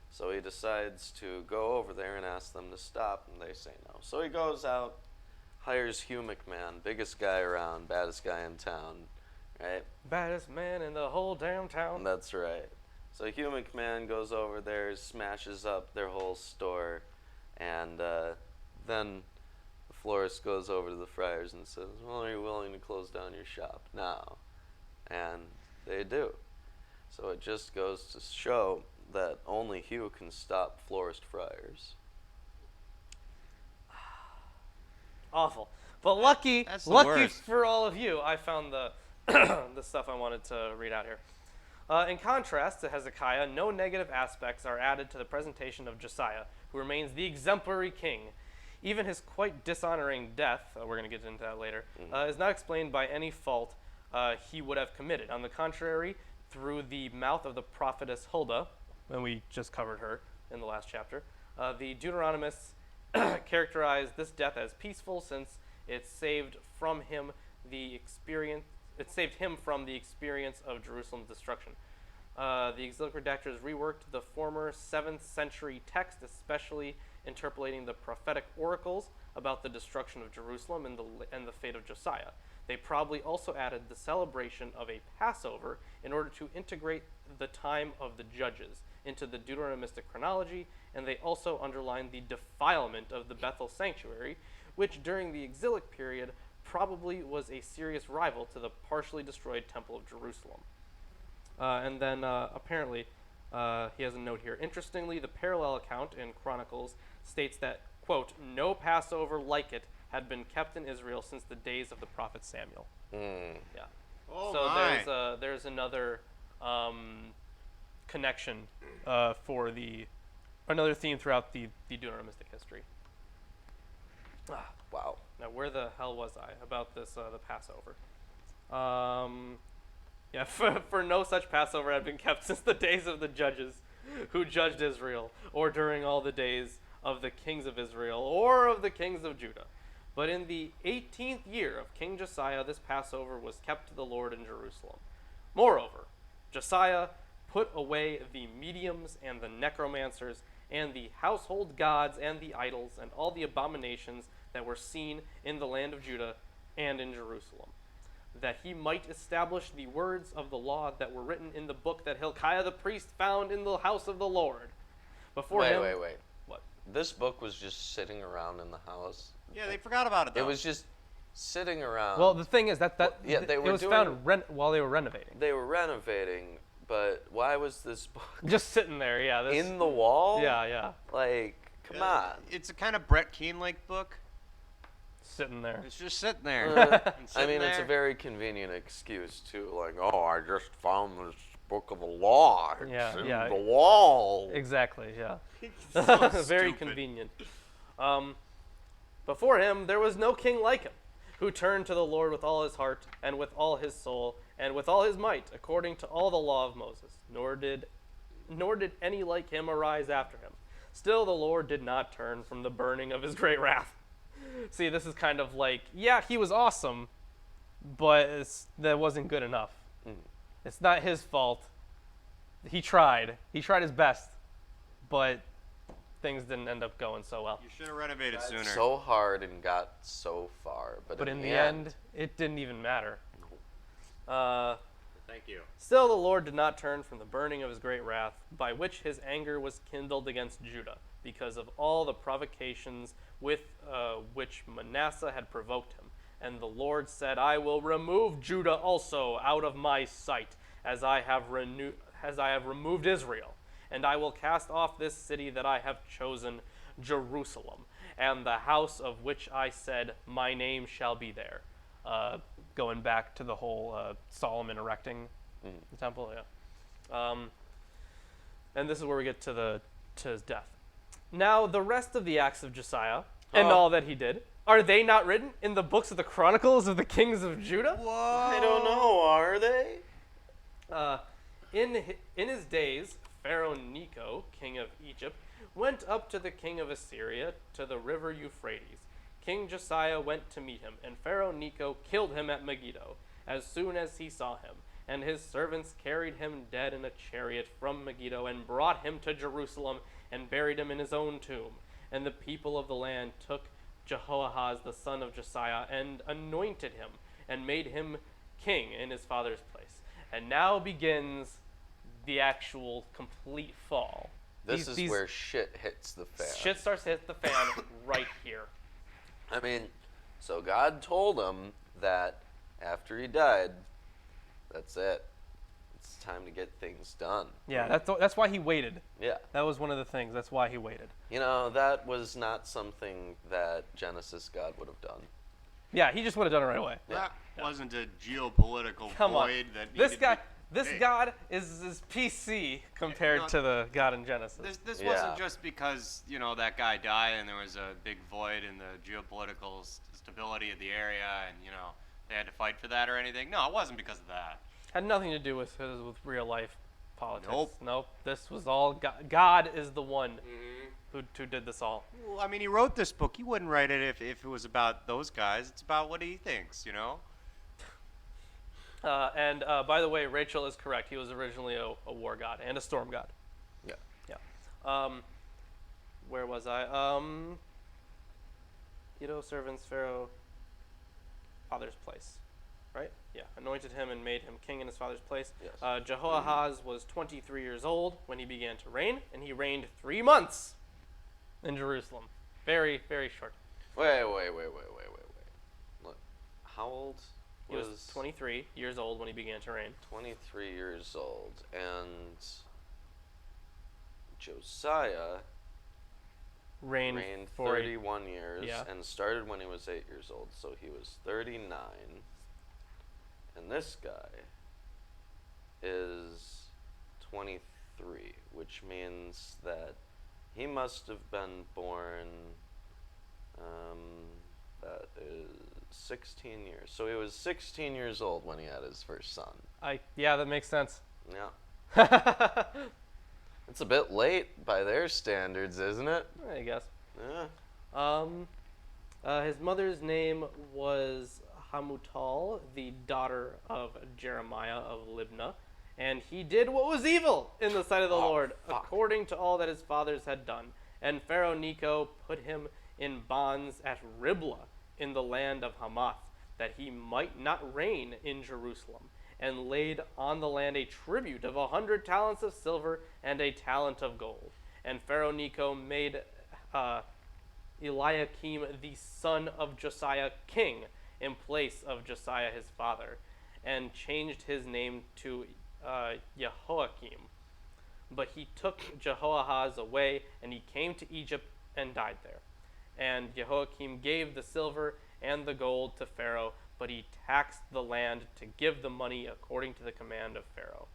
So he decides to go over there and ask them to stop, and they say no. So he goes out, hires Hugh McMahon, biggest guy around, baddest guy in town, right? Baddest man in the whole damn town. That's right. So Hugh McMahon goes over there, smashes up their whole store, and then the florist goes over to the friars and says, well, are you willing to close down your shop now? And they do. So it just goes to show that only Hugh can stop florist friars. Awful. But lucky worst. for all of you, I found the the stuff I wanted to read out here. In contrast to Hezekiah, no negative aspects are added to the presentation of Josiah, who remains the exemplary king. Even his quite dishonoring death, we're going to get into that later, is not explained by any fault he would have committed. On the contrary, through the mouth of the prophetess Huldah, and we just covered her in the last chapter, the Deuteronomists characterized this death as peaceful, since it saved him from the experience of Jerusalem's destruction. The exilic redactors reworked the former 7th century text, especially interpolating the prophetic oracles about the destruction of Jerusalem and the fate of Josiah. They probably also added the celebration of a Passover in order to integrate the time of the judges into the Deuteronomistic chronology, and they also underlined the defilement of the Bethel sanctuary, which during the exilic period probably was a serious rival to the partially destroyed Temple of Jerusalem. And then apparently, he has a note here. Interestingly, the parallel account in Chronicles states that, quote, no Passover like it had been kept in Israel since the days of the prophet Samuel. Yeah. Oh so my. there's another connection for another theme throughout the Deuteronomistic history. Wow. Now, where the hell was I about this, the Passover? Yeah, for no such Passover had been kept since the days of the judges who judged Israel, or during all the days of the kings of Israel, or of the kings of Judah. But in the 18th year of King Josiah, this Passover was kept to the Lord in Jerusalem. Moreover, Josiah put away the mediums and the necromancers and the household gods and the idols and all the abominations that were seen in the land of Judah and in Jerusalem, that he might establish the words of the law that were written in the book that Hilkiah the priest found in the house of the Lord. Wait. What? This book was just sitting around in the house. Yeah, they forgot about it though. It was just sitting around. Well, the thing is that they were it was found while they were renovating. They were renovating, but why was this book Just sitting there, yeah. in the wall? Yeah. Like, come on. It's a kind of Brett Keane-like book. Sitting there. It's just sitting there. I mean, it's a very convenient excuse to, like, oh, I just found this book of the law. It's in the wall. Exactly, yeah. So Very stupid. convenient. Before him, there was no king like him, who turned to the Lord with all his heart and with all his soul and with all his might, according to all the law of Moses. Nor did any like him arise after him. Still, the Lord did not turn from the burning of his great wrath. See, this is kind of like, yeah, he was awesome, but that wasn't good enough. It's not his fault. He tried. He tried his best, but things didn't end up going so well. You should have renovated sooner. So hard and got so far, but in the end, it didn't even matter. Thank you. Still, the Lord did not turn from the burning of his great wrath, by which his anger was kindled against Judah, because of all the provocations with which Manasseh had provoked him. And the Lord said, I will remove Judah also out of my sight, as I have removed Israel. And I will cast off this city that I have chosen, Jerusalem, and the house of which I said, my name shall be there. Going back to the whole Solomon erecting the temple, yeah. And this is where we get to his death. Now, the rest of the acts of Josiah and all that he did, are they not written in the books of the Chronicles of the Kings of Judah? Whoa. I don't know, are they? In his days, Pharaoh Necho, king of Egypt, went up to the king of Assyria to the river Euphrates. King Josiah went to meet him, and Pharaoh Necho killed him at Megiddo as soon as he saw him. And his servants carried him dead in a chariot from Megiddo and brought him to Jerusalem and buried him in his own tomb. And the people of the land took Jehoahaz the son of Josiah and anointed him and made him king in his father's place. And now begins the actual complete fall. This is where shit hits the fan. Shit starts to hit the fan right here. I mean, so God told him that after he died, that's it. It's time to get things done. Yeah, that's why he waited. Yeah. That was one of the things. That's why he waited. You know, that was not something that Genesis God would have done. Yeah, he just would have done it right away. That wasn't a geopolitical void that This God is PC compared to the God in Genesis. This wasn't just because, that guy died and there was a big void in the geopolitical stability of the area and, they had to fight for that or anything. No, it wasn't because of that. Had nothing to do with real life politics. Nope. This was all God. God is the one who did this all. Well, I mean, he wrote this book. He wouldn't write it if it was about those guys. It's about what he thinks, And by the way, Rachel is correct. He was originally a war god and a storm god. Yeah. Yeah. Where was I? Servants, Pharaoh, father's place. Right? Yeah. Anointed him and made him king in his father's place. Yes. Jehoahaz was 23 years old when he began to reign, and he reigned 3 months in Jerusalem. Very, very short. Wait. Look, how old? He was 23 years old when he began to reign. 23 years old. And Josiah reigned 31 years and started when he was 8 years old. So he was 39. And this guy is 23, which means that he must have been born, that is 16 years. So he was 16 years old when he had his first son. Yeah, that makes sense. Yeah. It's a bit late by their standards, isn't it? I guess. Yeah. His mother's name was Hamutal, the daughter of Jeremiah of Libnah, and he did what was evil in the sight of the Lord, according to all that his fathers had done. And Pharaoh Necho put him in bonds at Riblah in the land of Hamath, that he might not reign in Jerusalem, and laid on the land a tribute of 100 talents of silver and a talent of gold. And Pharaoh Necho made Eliakim the son of Josiah king in place of Josiah his father, and changed his name to Jehoiakim. But he took Jehoahaz away, and he came to Egypt and died there. And Jehoiakim gave the silver and the gold to Pharaoh, but he taxed the land to give the money according to the command of Pharaoh.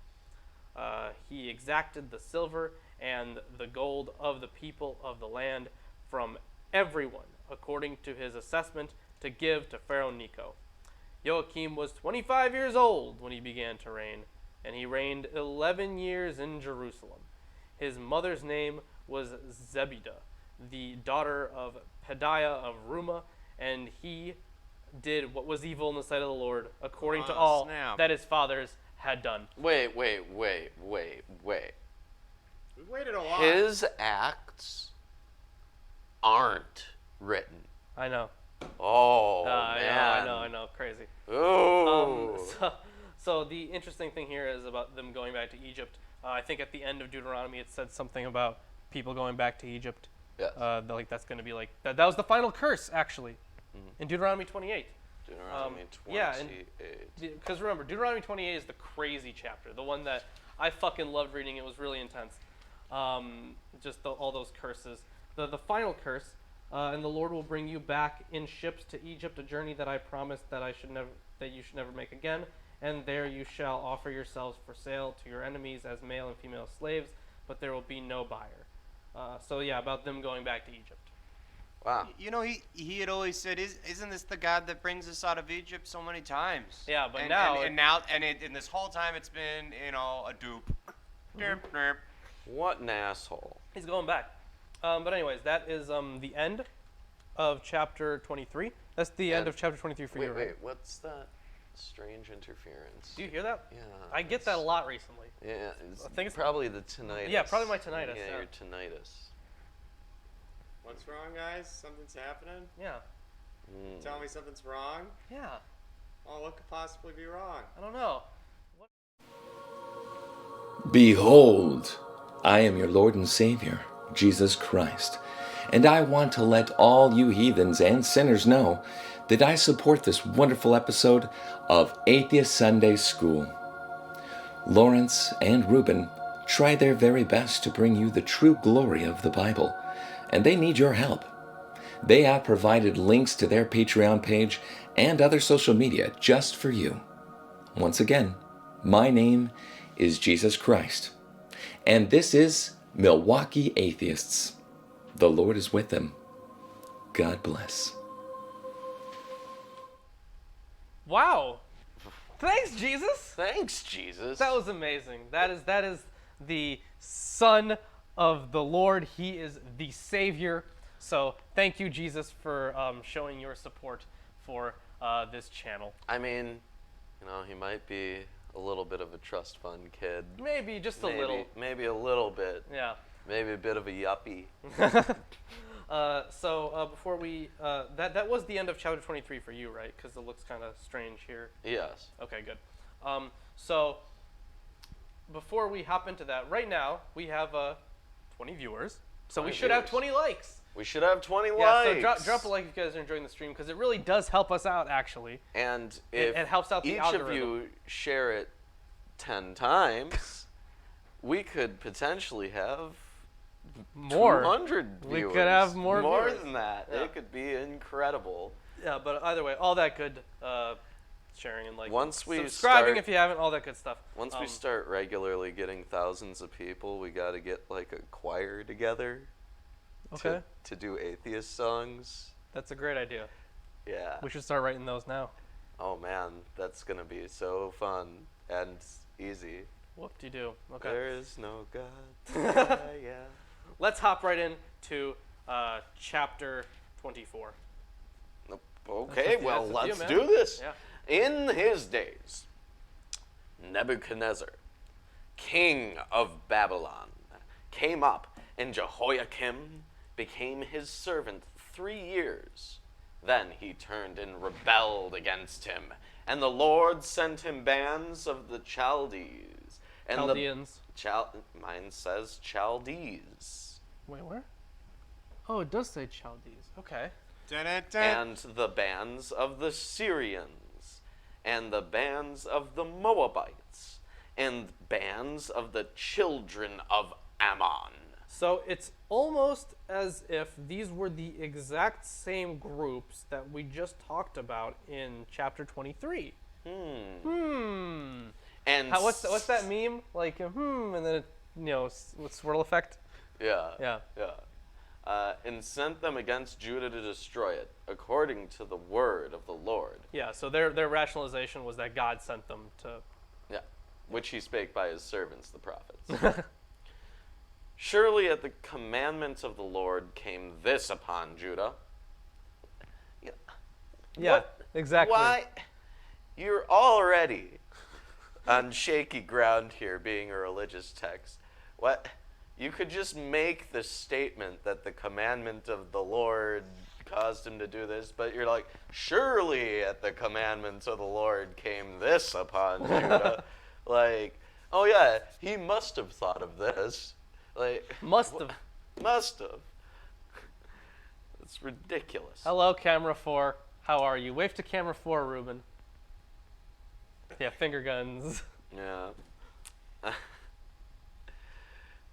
He exacted the silver and the gold of the people of the land from everyone according to his assessment to give to Pharaoh Necho. Joachim was 25 years old when he began to reign, and he reigned 11 years in Jerusalem. His mother's name was Zebidah, the daughter of Pedaiah of Rumah, and he did what was evil in the sight of the Lord, according to all that his fathers had done. Wait. We waited a while. His acts aren't written. I know. Oh, man. I know. Crazy. Oh. So the interesting thing here is about them going back to Egypt. I think at the end of Deuteronomy it said something about people going back to Egypt. Yes. Like that's going to be like that was the final curse actually, in Deuteronomy 28. Deuteronomy 28. Yeah, because remember Deuteronomy 28 is the crazy chapter, the one that I fucking loved reading. It was really intense. Just all those curses. The final curse. And the Lord will bring you back in ships to Egypt, a journey that I promised that you should never make again. And there you shall offer yourselves for sale to your enemies as male and female slaves, but there will be no buyer. So yeah, about them going back to Egypt. Wow. You know, he had always said, "Isn't this the God that brings us out of Egypt so many times?" Yeah, but in this whole time it's been a dupe. Derp, derp. What an asshole. He's going back. But anyways, that is the end of chapter 23. That's the end of chapter 23 for you, right? Wait, what's that strange interference? Do you hear that? Yeah. I get that a lot recently. Yeah, I think it's probably the tinnitus. Yeah, probably my tinnitus. Yeah, your tinnitus. What's wrong, guys? Something's happening? Yeah. Tell me something's wrong? Yeah. Oh, what could possibly be wrong? I don't know. Behold, I am your Lord and Savior, Jesus Christ, and I want to let all you heathens and sinners know that I support this wonderful episode of Atheist Sunday School. Lawrence and Reuben try their very best to bring you the true glory of the Bible, and they need your help. They have provided links to their Patreon page and other social media just for you. Once again, my name is Jesus Christ, and this is Milwaukee Atheists. The Lord is with them. God bless. Wow. Thanks, Jesus. Thanks, Jesus. That was amazing. That is the Son of the Lord. He is the Savior. So thank you, Jesus, for showing your support for this channel. I mean, he might be a little bit of a trust fund kid. Maybe just a little. Maybe a little bit. Yeah. Maybe a bit of a yuppie. So before we, that was the end of chapter 23 for you, right? Because it looks kind of strange here. Yes. Okay, good. So before we hop into that, right now we have 20 viewers. So we should have 20 likes. We should have 20 likes. Yeah, so drop a like if you guys are enjoying the stream, because it really does help us out, actually. And if it helps out the algorithm. Each of you share it 10 times, we could potentially have more. 200 we viewers. Could have more viewers. Than that. Yeah. It could be incredible. Yeah, but either way, all that good sharing and subscribing start, if you haven't, all that good stuff. Once we start regularly getting thousands of people, we got to get a choir together. Okay. To do atheist songs. That's a great idea. Yeah. We should start writing those now. Oh man, that's gonna be so fun and easy. Whoop-de-doo. Okay. There is no God. Yeah. Let's hop right into chapter 24. Okay, well, let's do this. Yeah. In his days, Nebuchadnezzar, king of Babylon, came up, and Jehoiakim became his servant 3 years. Then he turned and rebelled against him, and the Lord sent him bands of the Chaldees. And Chaldeans. Mine says Chaldees. Wait, where? Oh, it does say Chaldees. Okay. And the bands of the Syrians, and the bands of the Moabites, and bands of the children of Ammon. So it's almost as if these were the exact same groups that we just talked about in chapter 23. And what's that meme? And then with swirl effect. Yeah. And sent them against Judah to destroy it, according to the word of the Lord. Yeah. So their rationalization was that God sent them to. Yeah, which he spake by his servants, the prophets. Surely at the commandments of the Lord came this upon Judah. Yeah, exactly. Why? You're already on shaky ground here, being a religious text. What? You could just make the statement that the commandment of the Lord caused him to do this, but you're like, surely at the commandments of the Lord came this upon Judah. Like, oh yeah, he must have thought of this. Like, Must have. Must have. It's ridiculous. Hello, camera 4. How are you? Wave to camera 4, Ruben. Yeah, finger guns. Yeah.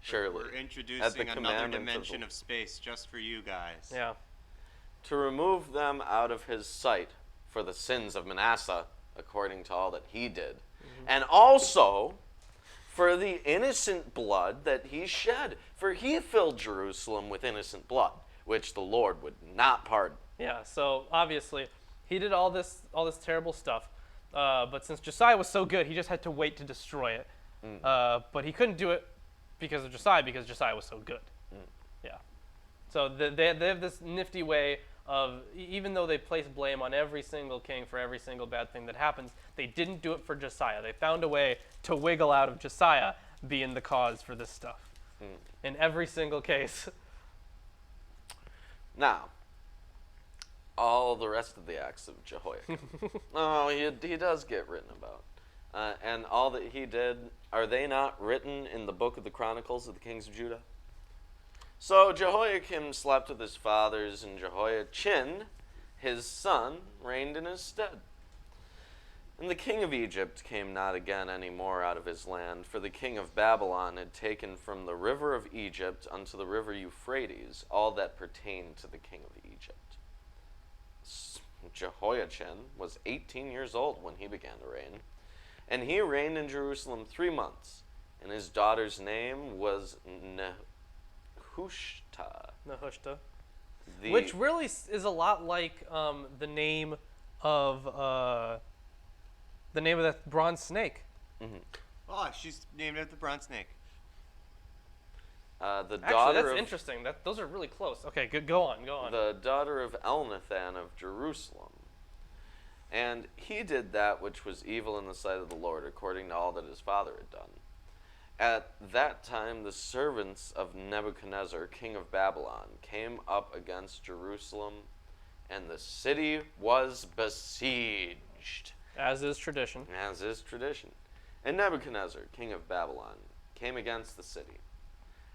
Surely. We're introducing another commandment dimension of space just for you guys. Yeah. To remove them out of his sight for the sins of Manasseh, according to all that he did, and also for the innocent blood that he shed, for he filled Jerusalem with innocent blood, which the Lord would not pardon. Yeah, so obviously he did all this terrible stuff, but since Josiah was so good, he just had to wait to destroy it. But he couldn't do it because Josiah was so good. Yeah. So they have this nifty way of, even though they place blame on every single king for every single bad thing that happens, they didn't do it for Josiah. They found a way to wiggle out of Josiah being the cause for this stuff. In every single case. Now, all the rest of the acts of Jehoiakim. Oh, he does get written about. And all that he did, are they not written in the book of the Chronicles of the Kings of Judah? So Jehoiakim slept with his fathers, and Jehoiachin, his son, reigned in his stead. And the king of Egypt came not again any more out of his land, for the king of Babylon had taken from the river of Egypt unto the river Euphrates all that pertained to the king of Egypt. Jehoiachin was 18 years old when he began to reign, and he reigned in Jerusalem 3 months, and his daughter's name was Nehushta. Which really is a lot like the name of that bronze snake. Oh, she's named after the bronze snake. Actually, that's interesting. Those are really close. Okay, go on. The daughter of Elnathan of Jerusalem. And he did that which was evil in the sight of the Lord, according to all that his father had done. At that time, the servants of Nebuchadnezzar, king of Babylon, came up against Jerusalem, and the city was besieged. As is tradition. And Nebuchadnezzar, king of Babylon, came against the city,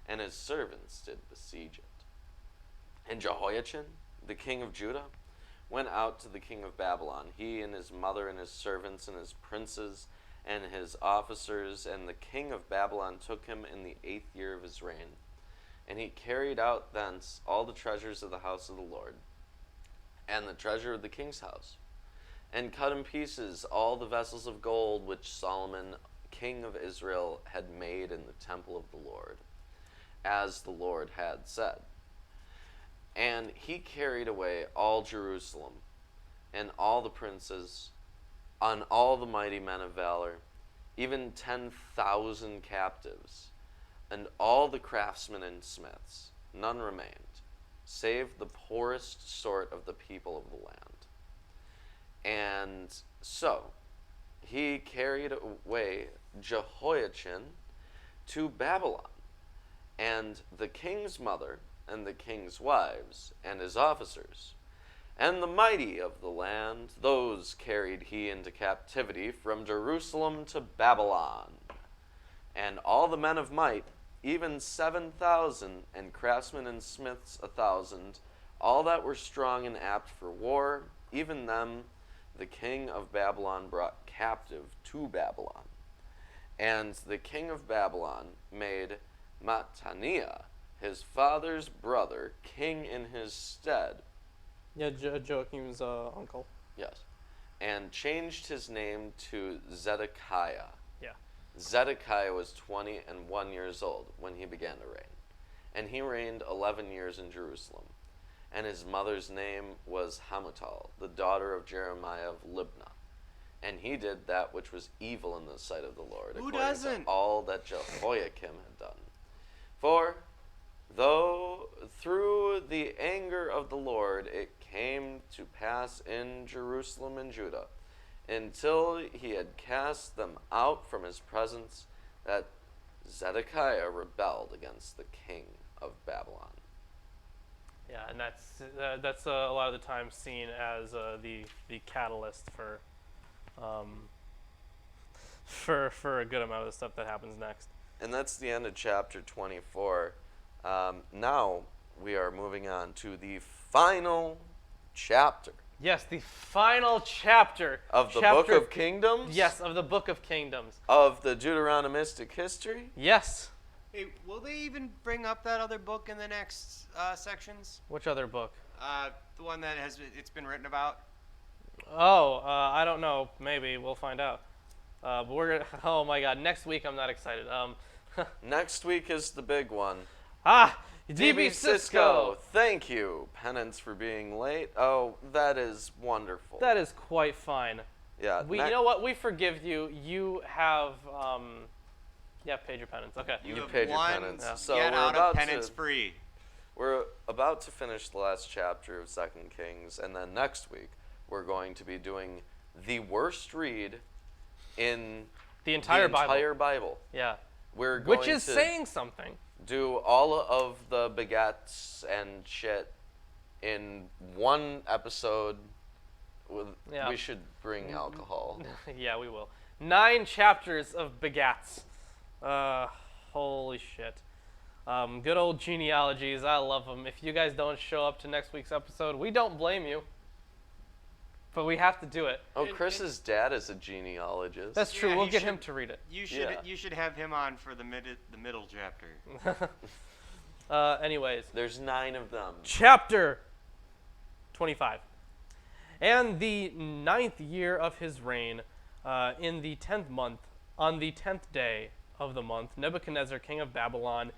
and his servants did besiege it. And Jehoiachin, the king of Judah, went out to the king of Babylon, he and his mother and his servants and his princes and his officers, and the king of Babylon took him in the 8th year of his reign. And he carried out thence all the treasures of the house of the Lord, and the treasure of the king's house, and cut in pieces all the vessels of gold which Solomon, king of Israel, had made in the temple of the Lord, as the Lord had said. And he carried away all Jerusalem, and all the princes, and all the mighty men of valor, even 10,000 captives, and all the craftsmen and smiths. None remained, save the poorest sort of the people of the land. And so he carried away Jehoiachin to Babylon, and the king's mother, and the king's wives, and his officers, and the mighty of the land, those carried he into captivity from Jerusalem to Babylon. And all the men of might, even 7,000, and craftsmen and smiths 1,000, all that were strong and apt for war, even them the king of Babylon brought captive to Babylon. And the king of Babylon made Mattaniah, his father's brother, king in his stead. Yeah, Joachim's uncle. Yes. And changed his name to Zedekiah. Yeah. Zedekiah was 21 years old when he began to reign. And he reigned 11 years in Jerusalem. And his mother's name was Hamutal, the daughter of Jeremiah of Libnah. And he did that which was evil in the sight of the Lord, Who according doesn't? to all that Jehoiakim had done. For though through the anger of the Lord it came to pass in Jerusalem and Judah, until he had cast them out from his presence, that Zedekiah rebelled against the king of Babylon. Yeah, and that's a lot of the time seen as the catalyst for a good amount of the stuff that happens next. And that's the end of chapter 24. Now we are moving on to the final chapter. Yes, the final chapter. Of the Book of Kingdoms? Yes, of the Book of Kingdoms. Of the Deuteronomistic history? Yes. Hey, will they even bring up that other book in the next sections? Which other book? The one that it's been written about. Oh, I don't know. Maybe we'll find out. But we're gonna. Oh my God! Next week, I'm not excited. Next week is the big one. DB Cisco. Thank you, Penance, for being late. Oh, that is wonderful. That is quite fine. Yeah. You know what? We forgive you. You have paid your penance. Okay. You paid your penance. Yeah. So get we're out about of penance free. We're about to finish the last chapter of 2 Kings, and then next week we're going to be doing the worst read in the entire Bible. Yeah. We're going Which is to saying something. do all of the begats and shit in one episode. We should bring alcohol. Yeah, we will. 9 chapters of begats. Holy shit. Good old genealogies. I love them. If you guys don't show up to next week's episode, we don't blame you. But we have to do it. Oh, Chris's dad is a genealogist. That's true. Yeah, we'll get him to read it. You should have him on for the middle chapter. Anyways. There's 9 of them. Chapter 25. And the 9th year of his reign, in the 10th month, on the 10th day of the month, Nebuchadnezzar, king of Babylon,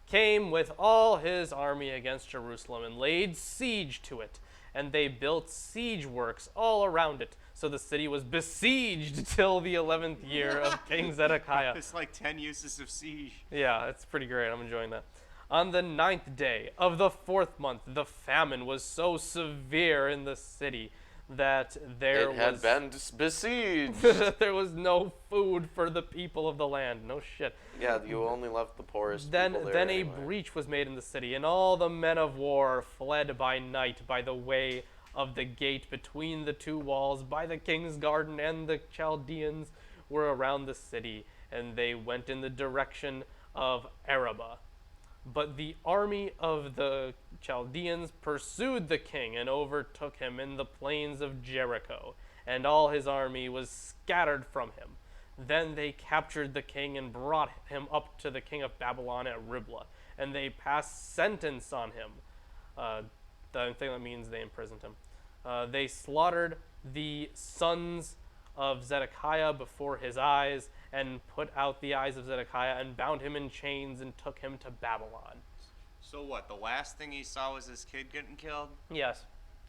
came with all his army against Jerusalem and laid siege to it. And they built siege works all around it. So the city was besieged till the 11th year of King Zedekiah. It's like 10 uses of siege. Yeah, it's pretty great. I'm enjoying that. On the 9th day of the 4th month, the famine was so severe in the city that there had been besieged. there was no food for the people of the land. No shit. Yeah, you only left the poorest people there Then anyway. a breach was made in the city, and all the men of war fled by night by the way of the gate between the 2 walls, by the king's garden, and the Chaldeans were around the city, and they went in the direction of Arabah. But the army of the Chaldeans pursued the king and overtook him in the plains of Jericho, and all his army was scattered from him. Then they captured the king and brought him up to the king of Babylon at Riblah, and they passed sentence on him. The thing that means they imprisoned him. They slaughtered the sons of Zedekiah before his eyes, and put out the eyes of Zedekiah, and bound him in chains, and took him to Babylon. So what, the last thing he saw was his kid getting killed? Yes.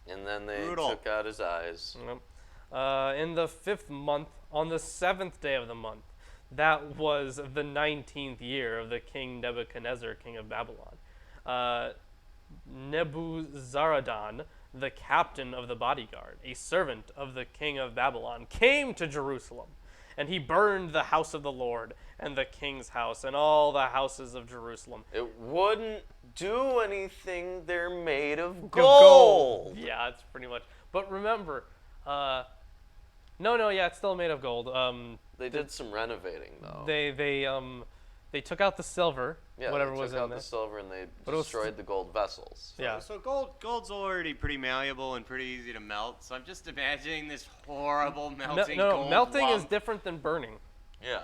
And then they Brutal. took out his eyes. In the 5th month, on the 7th day of the month, that was the 19th year of the king Nebuchadnezzar, king of Babylon. Nebuzaradan, the captain of the bodyguard, a servant of the king of Babylon, came to Jerusalem, and he burned the house of the Lord, and the king's house, and all the houses of Jerusalem. It wouldn't do anything. They're made of gold. Yeah, it's pretty much. But remember, it's still made of gold. They did some renovating though. They took out the silver, whatever was in there. They took out the silver and they destroyed the gold vessels. So gold's already pretty malleable and pretty easy to melt. So I'm just imagining this horrible melting gold melting lump. is different than burning. Yeah.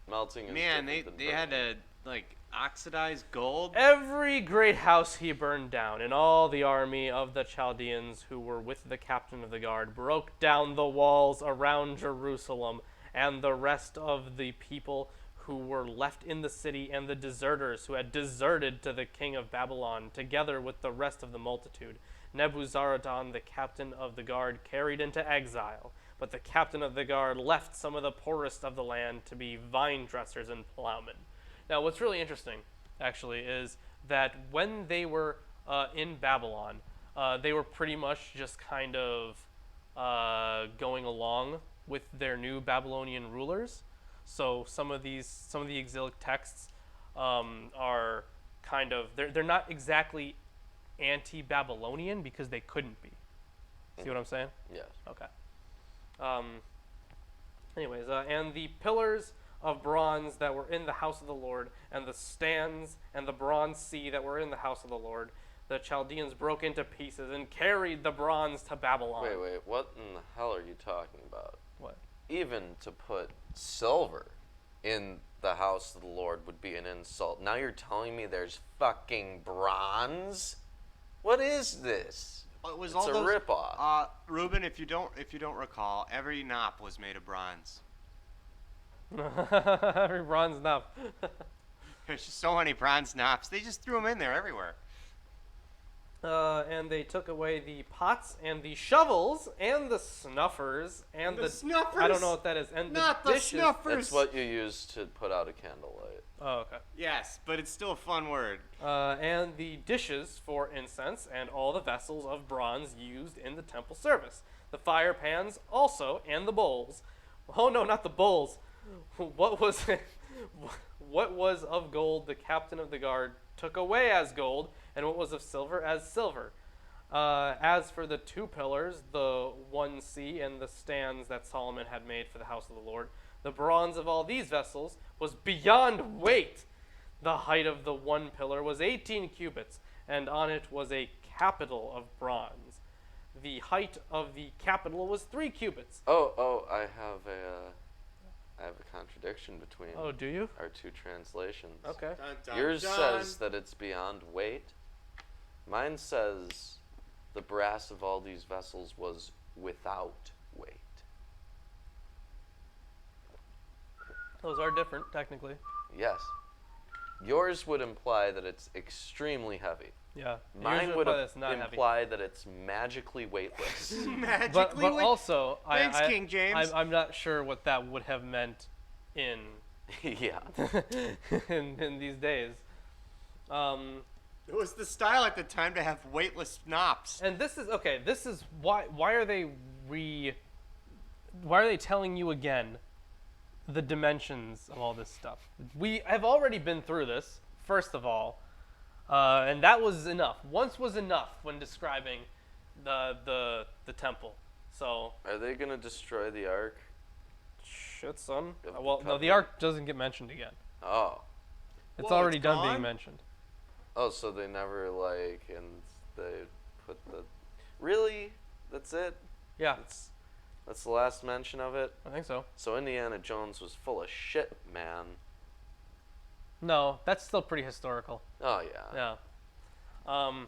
Melting is Man, different they than had burning. to like oxidize gold. Every great house he burned down, and all the army of the Chaldeans who were with the captain of the guard broke down the walls around Jerusalem, and the rest of the people who were left in the city, and the deserters who had deserted to the king of Babylon, together with the rest of the multitude, Nebuzaradan, the captain of the guard, carried into exile. But the captain of the guard left some of the poorest of the land to be vine dressers and plowmen. Now, what's really interesting, actually, is that when they were in Babylon, they were pretty much just kind of going along with their new Babylonian rulers. So some of the exilic texts are kind of they're not exactly anti-Babylonian because they couldn't be. See what I'm saying? Yes. Okay. Anyways, and the pillars of bronze that were in the house of the Lord, and the stands and the bronze sea that were in the house of the Lord, the Chaldeans broke into pieces and carried the bronze to Babylon. Wait, what in the hell are you talking about? What? Even to put silver in the house of the Lord would be an insult. Now you're telling me there's fucking bronze? What is this? It was It's all a those, ripoff. Ruben, if you don't recall, every knop was made of bronze. Every bronze knob. There's just so many bronze knops. They just threw them in there everywhere. And they took away the pots and the shovels and the snuffers and The snuffers? I don't know what that is. And Not the the dishes. snuffers. It's what you use to put out a candlelight. Oh, okay. Yes, but it's still a fun word. And the dishes for incense and all the vessels of bronze used in the temple service. The fire pans also and the bowls. Oh no, not the bowls. What was of gold the captain of the guard took away as gold, and what was of silver as silver. As for the two pillars, the one sea and the stands that Solomon had made for the house of the Lord, the bronze of all these vessels was beyond weight. The height of the one pillar was 18 cubits, and on it was a capital of bronze. The height of the capital was 3 cubits. Oh, I have a contradiction between Oh, do you? our two translations. Okay. Dun, dun, Yours dun. says that it's beyond weight. Mine says the brass of all these vessels was without weight. Those are different, technically. Yes. Yours would imply that it's extremely heavy. Yeah. Mine Yours would imply that it's not heavy. imply that it's magically weightless. Magically But weight- also, Thanks, King James. I'm not sure what that would have meant in Yeah. in these days. It was the style at the time to have weightless knops. And this is okay. This is why are they telling you again the dimensions of all this stuff? We have already been through this, first of all, and that was enough. Once was enough when describing the temple. So Are they going to destroy the ark? shit, son. Of the Well, no, the covenant? ark doesn't get mentioned again. Oh. It's Whoa, already it's done gone? being mentioned. Oh, so they never and they put the... Really? That's it? Yeah, That's the last mention of it? I think so. So Indiana Jones was full of shit, man. No, that's still pretty historical. Oh, yeah. Yeah.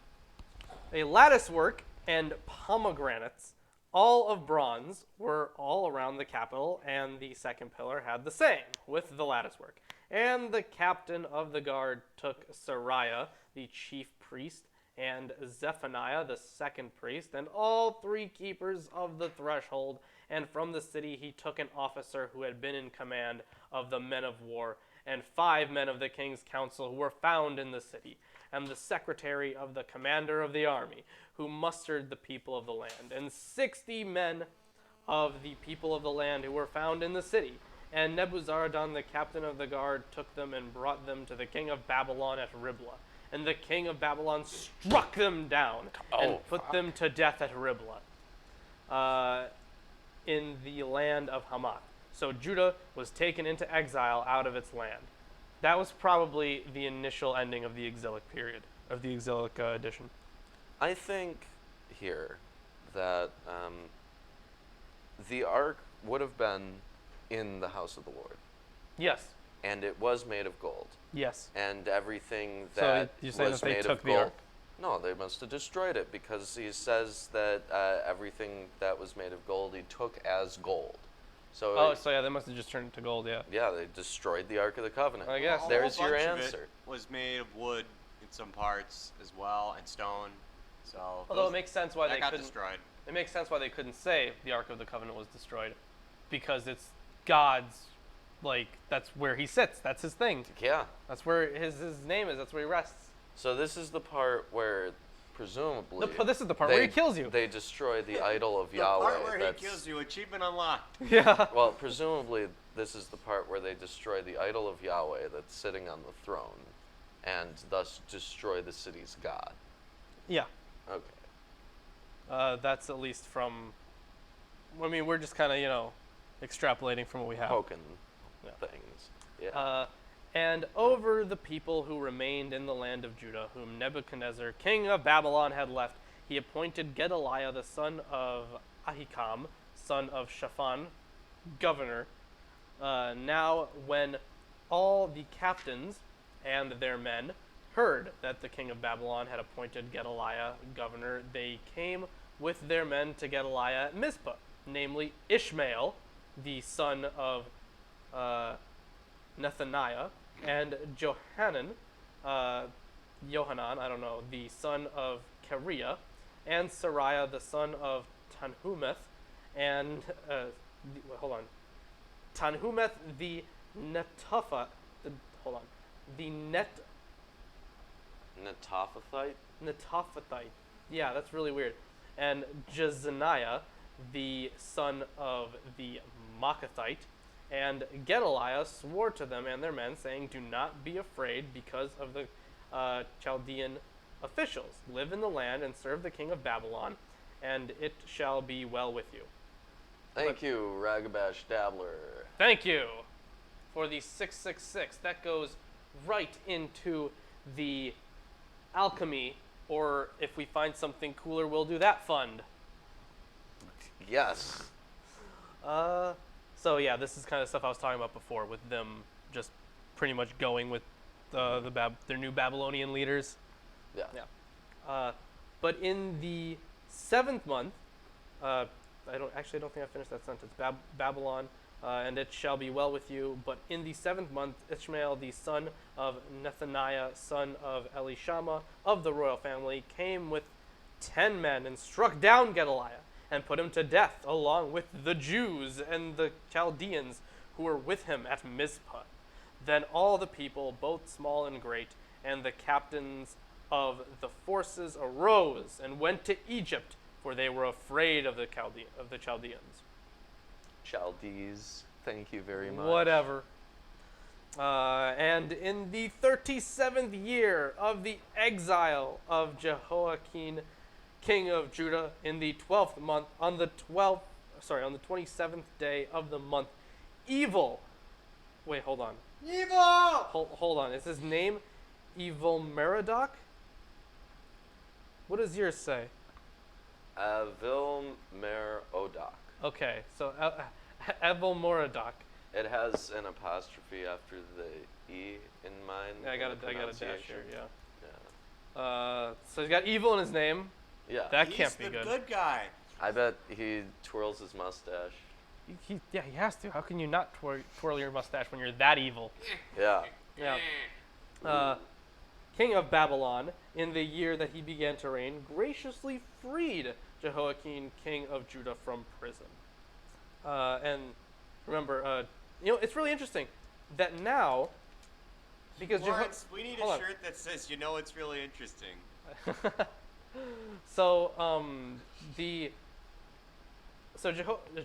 A lattice work and pomegranates, all of bronze, were all around the capital, and the second pillar had the same, with the lattice work. And the captain of the guard took Sariah, the chief priest, and Zephaniah, the second priest, and all 3 keepers of the threshold, and from the city he took an officer who had been in command of the men of war, and 5 men of the king's council who were found in the city, and the secretary of the commander of the army, who mustered the people of the land, and 60 men of the people of the land who were found in the city. And Nebuzaradan, the captain of the guard, took them and brought them to the king of Babylon at Riblah. And the king of Babylon struck them down and put them to death at Riblah, in the land of Hamath. So Judah was taken into exile out of its land. That was probably the initial ending of the exilic period, of the exilic edition. I think here that the ark would have been in the house of the Lord. Yes. And it was made of gold. Yes. And everything So that you're saying was that they made took of the gold. ark? No, they must have destroyed it because he says that everything that was made of gold he took as gold. So Oh, so yeah, they must have just turned it to gold, yeah. yeah, they destroyed the Ark of the Covenant. I guess. A There's whole your bunch of it answer. was made of wood in some parts as well, and stone. So Although those- it makes sense why that they got couldn't. destroyed. It makes sense why they couldn't say the Ark of the Covenant was destroyed, because it's God's, like that's where He sits. That's His thing. Yeah. That's where His name is. That's where He rests. So this is the part where presumably. This is the part where he kills you. They destroy the idol of The Yahweh. part where he kills you, achievement unlocked. Yeah. Well, presumably this is the part where they destroy the idol of Yahweh that's sitting on the throne, and thus destroy the city's god. Yeah. Okay. That's at least from. I mean, we're just kind of extrapolating from what we have. Poking Yeah. things. Yeah. And over the people who remained in the land of Judah, whom Nebuchadnezzar, king of Babylon, had left, he appointed Gedaliah, the son of Ahikam, son of Shaphan, governor. Now, when all the captains and their men heard that the king of Babylon had appointed Gedaliah governor, they came with their men to Gedaliah at Mizpah, namely Ishmael, the son of Nethaniah, and Yohanan, the son of Kareah, and Sariah, the son of Tanhumeth, and Tanhumeth the Netophathite. Yeah, that's really weird. And Jezaniah, the son of the Maacathite, and Gedaliah swore to them and their men, saying, "Do not be afraid because of the Chaldean officials. Live in the land and serve the king of Babylon, and it shall be well with you." Thank you, Ragabash Dabbler. Thank you for the 666. That goes right into the Alchemy, or if we find something cooler, we'll do that fund. Yes. So yeah, this is kind of stuff I was talking about before, with them just pretty much going with their new Babylonian leaders. Yeah. Yeah. But in the 7th month, I don't think I finished that sentence. Babylon, and it shall be well with you. But in the 7th month, Ishmael, the son of Nethaniah, son of Elishama, of the royal family, came with 10 men and struck down Gedaliah and put him to death, along with the Jews and the Chaldeans who were with him at Mizpah. Then all the people, both small and great, and the captains of the forces arose and went to Egypt, for they were afraid of the Chaldeans. Chaldees, thank you very much. Whatever. And in the 37th year of the exile of Jehoiakim, king of Judah, in the 12th month, on the 27th day of the month, evil. Wait, hold on. Evil! Hold on. Is his name Evil Merodach? What does yours say? Avilmerodach. Okay, so Evil Merodach. It has an apostrophe after the E in mine. Yeah, I got a dash pronunciation. here, yeah. Yeah. So he's got evil in his name. Yeah. That can't be He's the good. good guy. I bet he twirls his mustache. He has to. How can you not twirl your mustache when you're that evil? Yeah. Yeah. King of Babylon, in the year that he began to reign, graciously freed Jehoiakim, king of Judah, from prison. And remember, it's really interesting that now, because Lawrence, we need a hold shirt that says, it's really interesting. So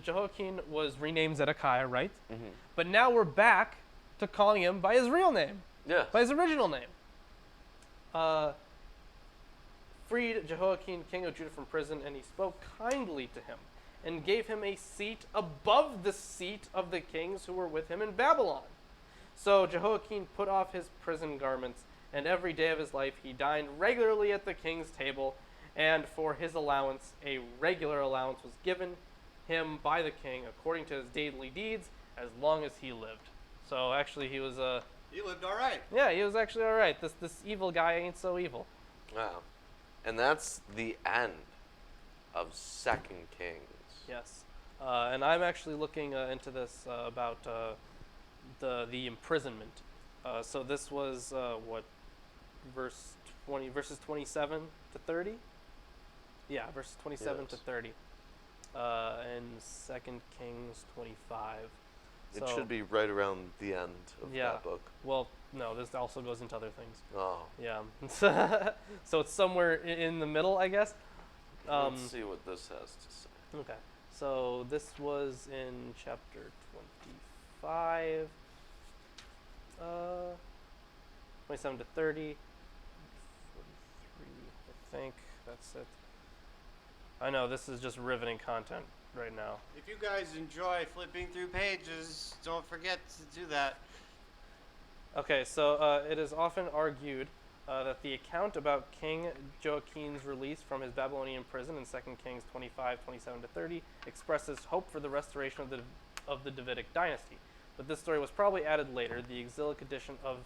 Jehoiakim was renamed Zedekiah, right? Mm-hmm. But now we're back to calling him by his real name, Yes. by his original name. Freed Jehoiakim, king of Judah, from prison, and he spoke kindly to him, and gave him a seat above the seat of the kings who were with him in Babylon. So Jehoiakim put off his prison garments, and every day of his life he dined regularly at the king's table, and for his allowance a regular allowance was given him by the king according to his daily deeds, as long as he lived. So actually he was He lived all right. yeah, he was actually all right. This evil guy ain't so evil. Wow. And that's the end of 2nd Kings. Yes, and I'm actually looking into this about the imprisonment. So this was verses 27 to 30. Yeah, verses 27 to Yes. 30. And 2 Kings 25. It should be right around the end of Yeah. that book. Well, no, this also goes into other things. Oh. Yeah. So it's somewhere in the middle, I guess. Let's see what this has to say. Okay. So this was in chapter 25, 27 to 30, 43, I think. That's it. I know, this is just riveting content right now. If you guys enjoy flipping through pages, don't forget to do that. Okay, so it is often argued that the account about King Joachim's release from his Babylonian prison in 2 Kings 25, 27 to 30 expresses hope for the restoration of the Davidic dynasty. But this story was probably added later. The exilic edition of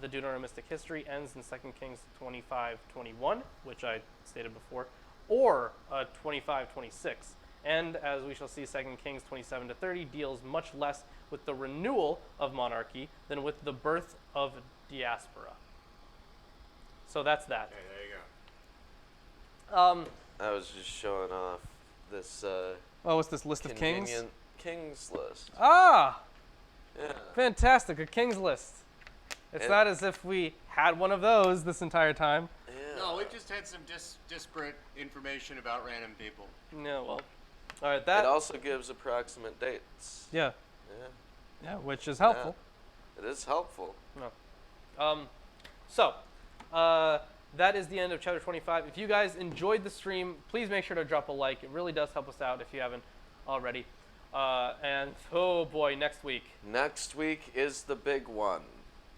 the Deuteronomistic history ends in 2 Kings 25, 21, which I stated before, or 25, 26. And as we shall see, 2 Kings 27 to 30 deals much less with the renewal of monarchy than with the birth of diaspora. So that's that. Okay, there you go. I was just showing off this Oh, what's this list of kings? convenient kings list. Ah, Yeah. fantastic, a king's list. It's not as if we had one of those this entire time. Yeah. No, we just had some disparate information about random people. No, well, all right, that. It also gives approximate dates. Yeah, Yeah. which is helpful. It is helpful. So, that is the end of chapter 25. If you guys enjoyed the stream, please make sure to drop a like. It really does help us out if you haven't already. And oh boy, next week. Next week is the big one.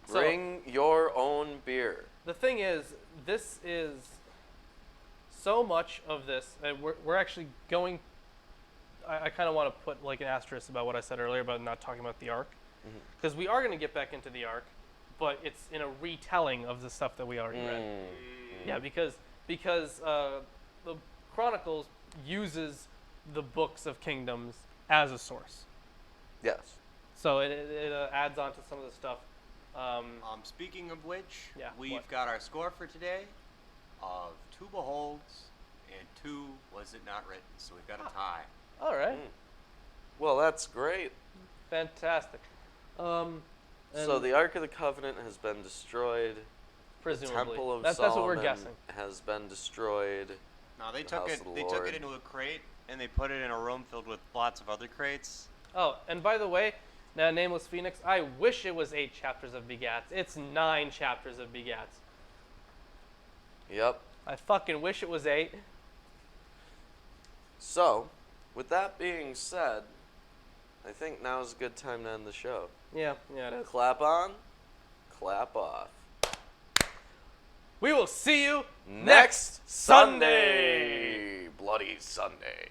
So- Bring your own beer. The thing is, this is so much of this. We're actually going. I kind of want to put like an asterisk about what I said earlier about not talking about the Ark, because we are going to get back into the Ark, but it's in a retelling of the stuff that we already read. Yeah, because the Chronicles uses the books of Kingdoms as a source, Yes. so it adds on to some of the stuff. Speaking of which, Yeah, we've what? got our score for today of 2 beholds and 2 was it not written. So we've got a tie. All right, Well, that's great. fantastic. So And the Ark of the Covenant has been destroyed. presumably, The Temple of that's Solomon what we're guessing. has been destroyed. No, they The took house it. of the They took Lord. it into a crate and they put it in a room filled with lots of other crates. Oh, and by the way, now Nameless Phoenix, I wish it was 8 chapters of Begats. It's 9 chapters of Begats. Yep. I fucking wish it was 8. So, with that being said, I think now is a good time to end the show. Yeah, it is. Clap on, clap off. We will see you Next Sunday! Bloody Sunday.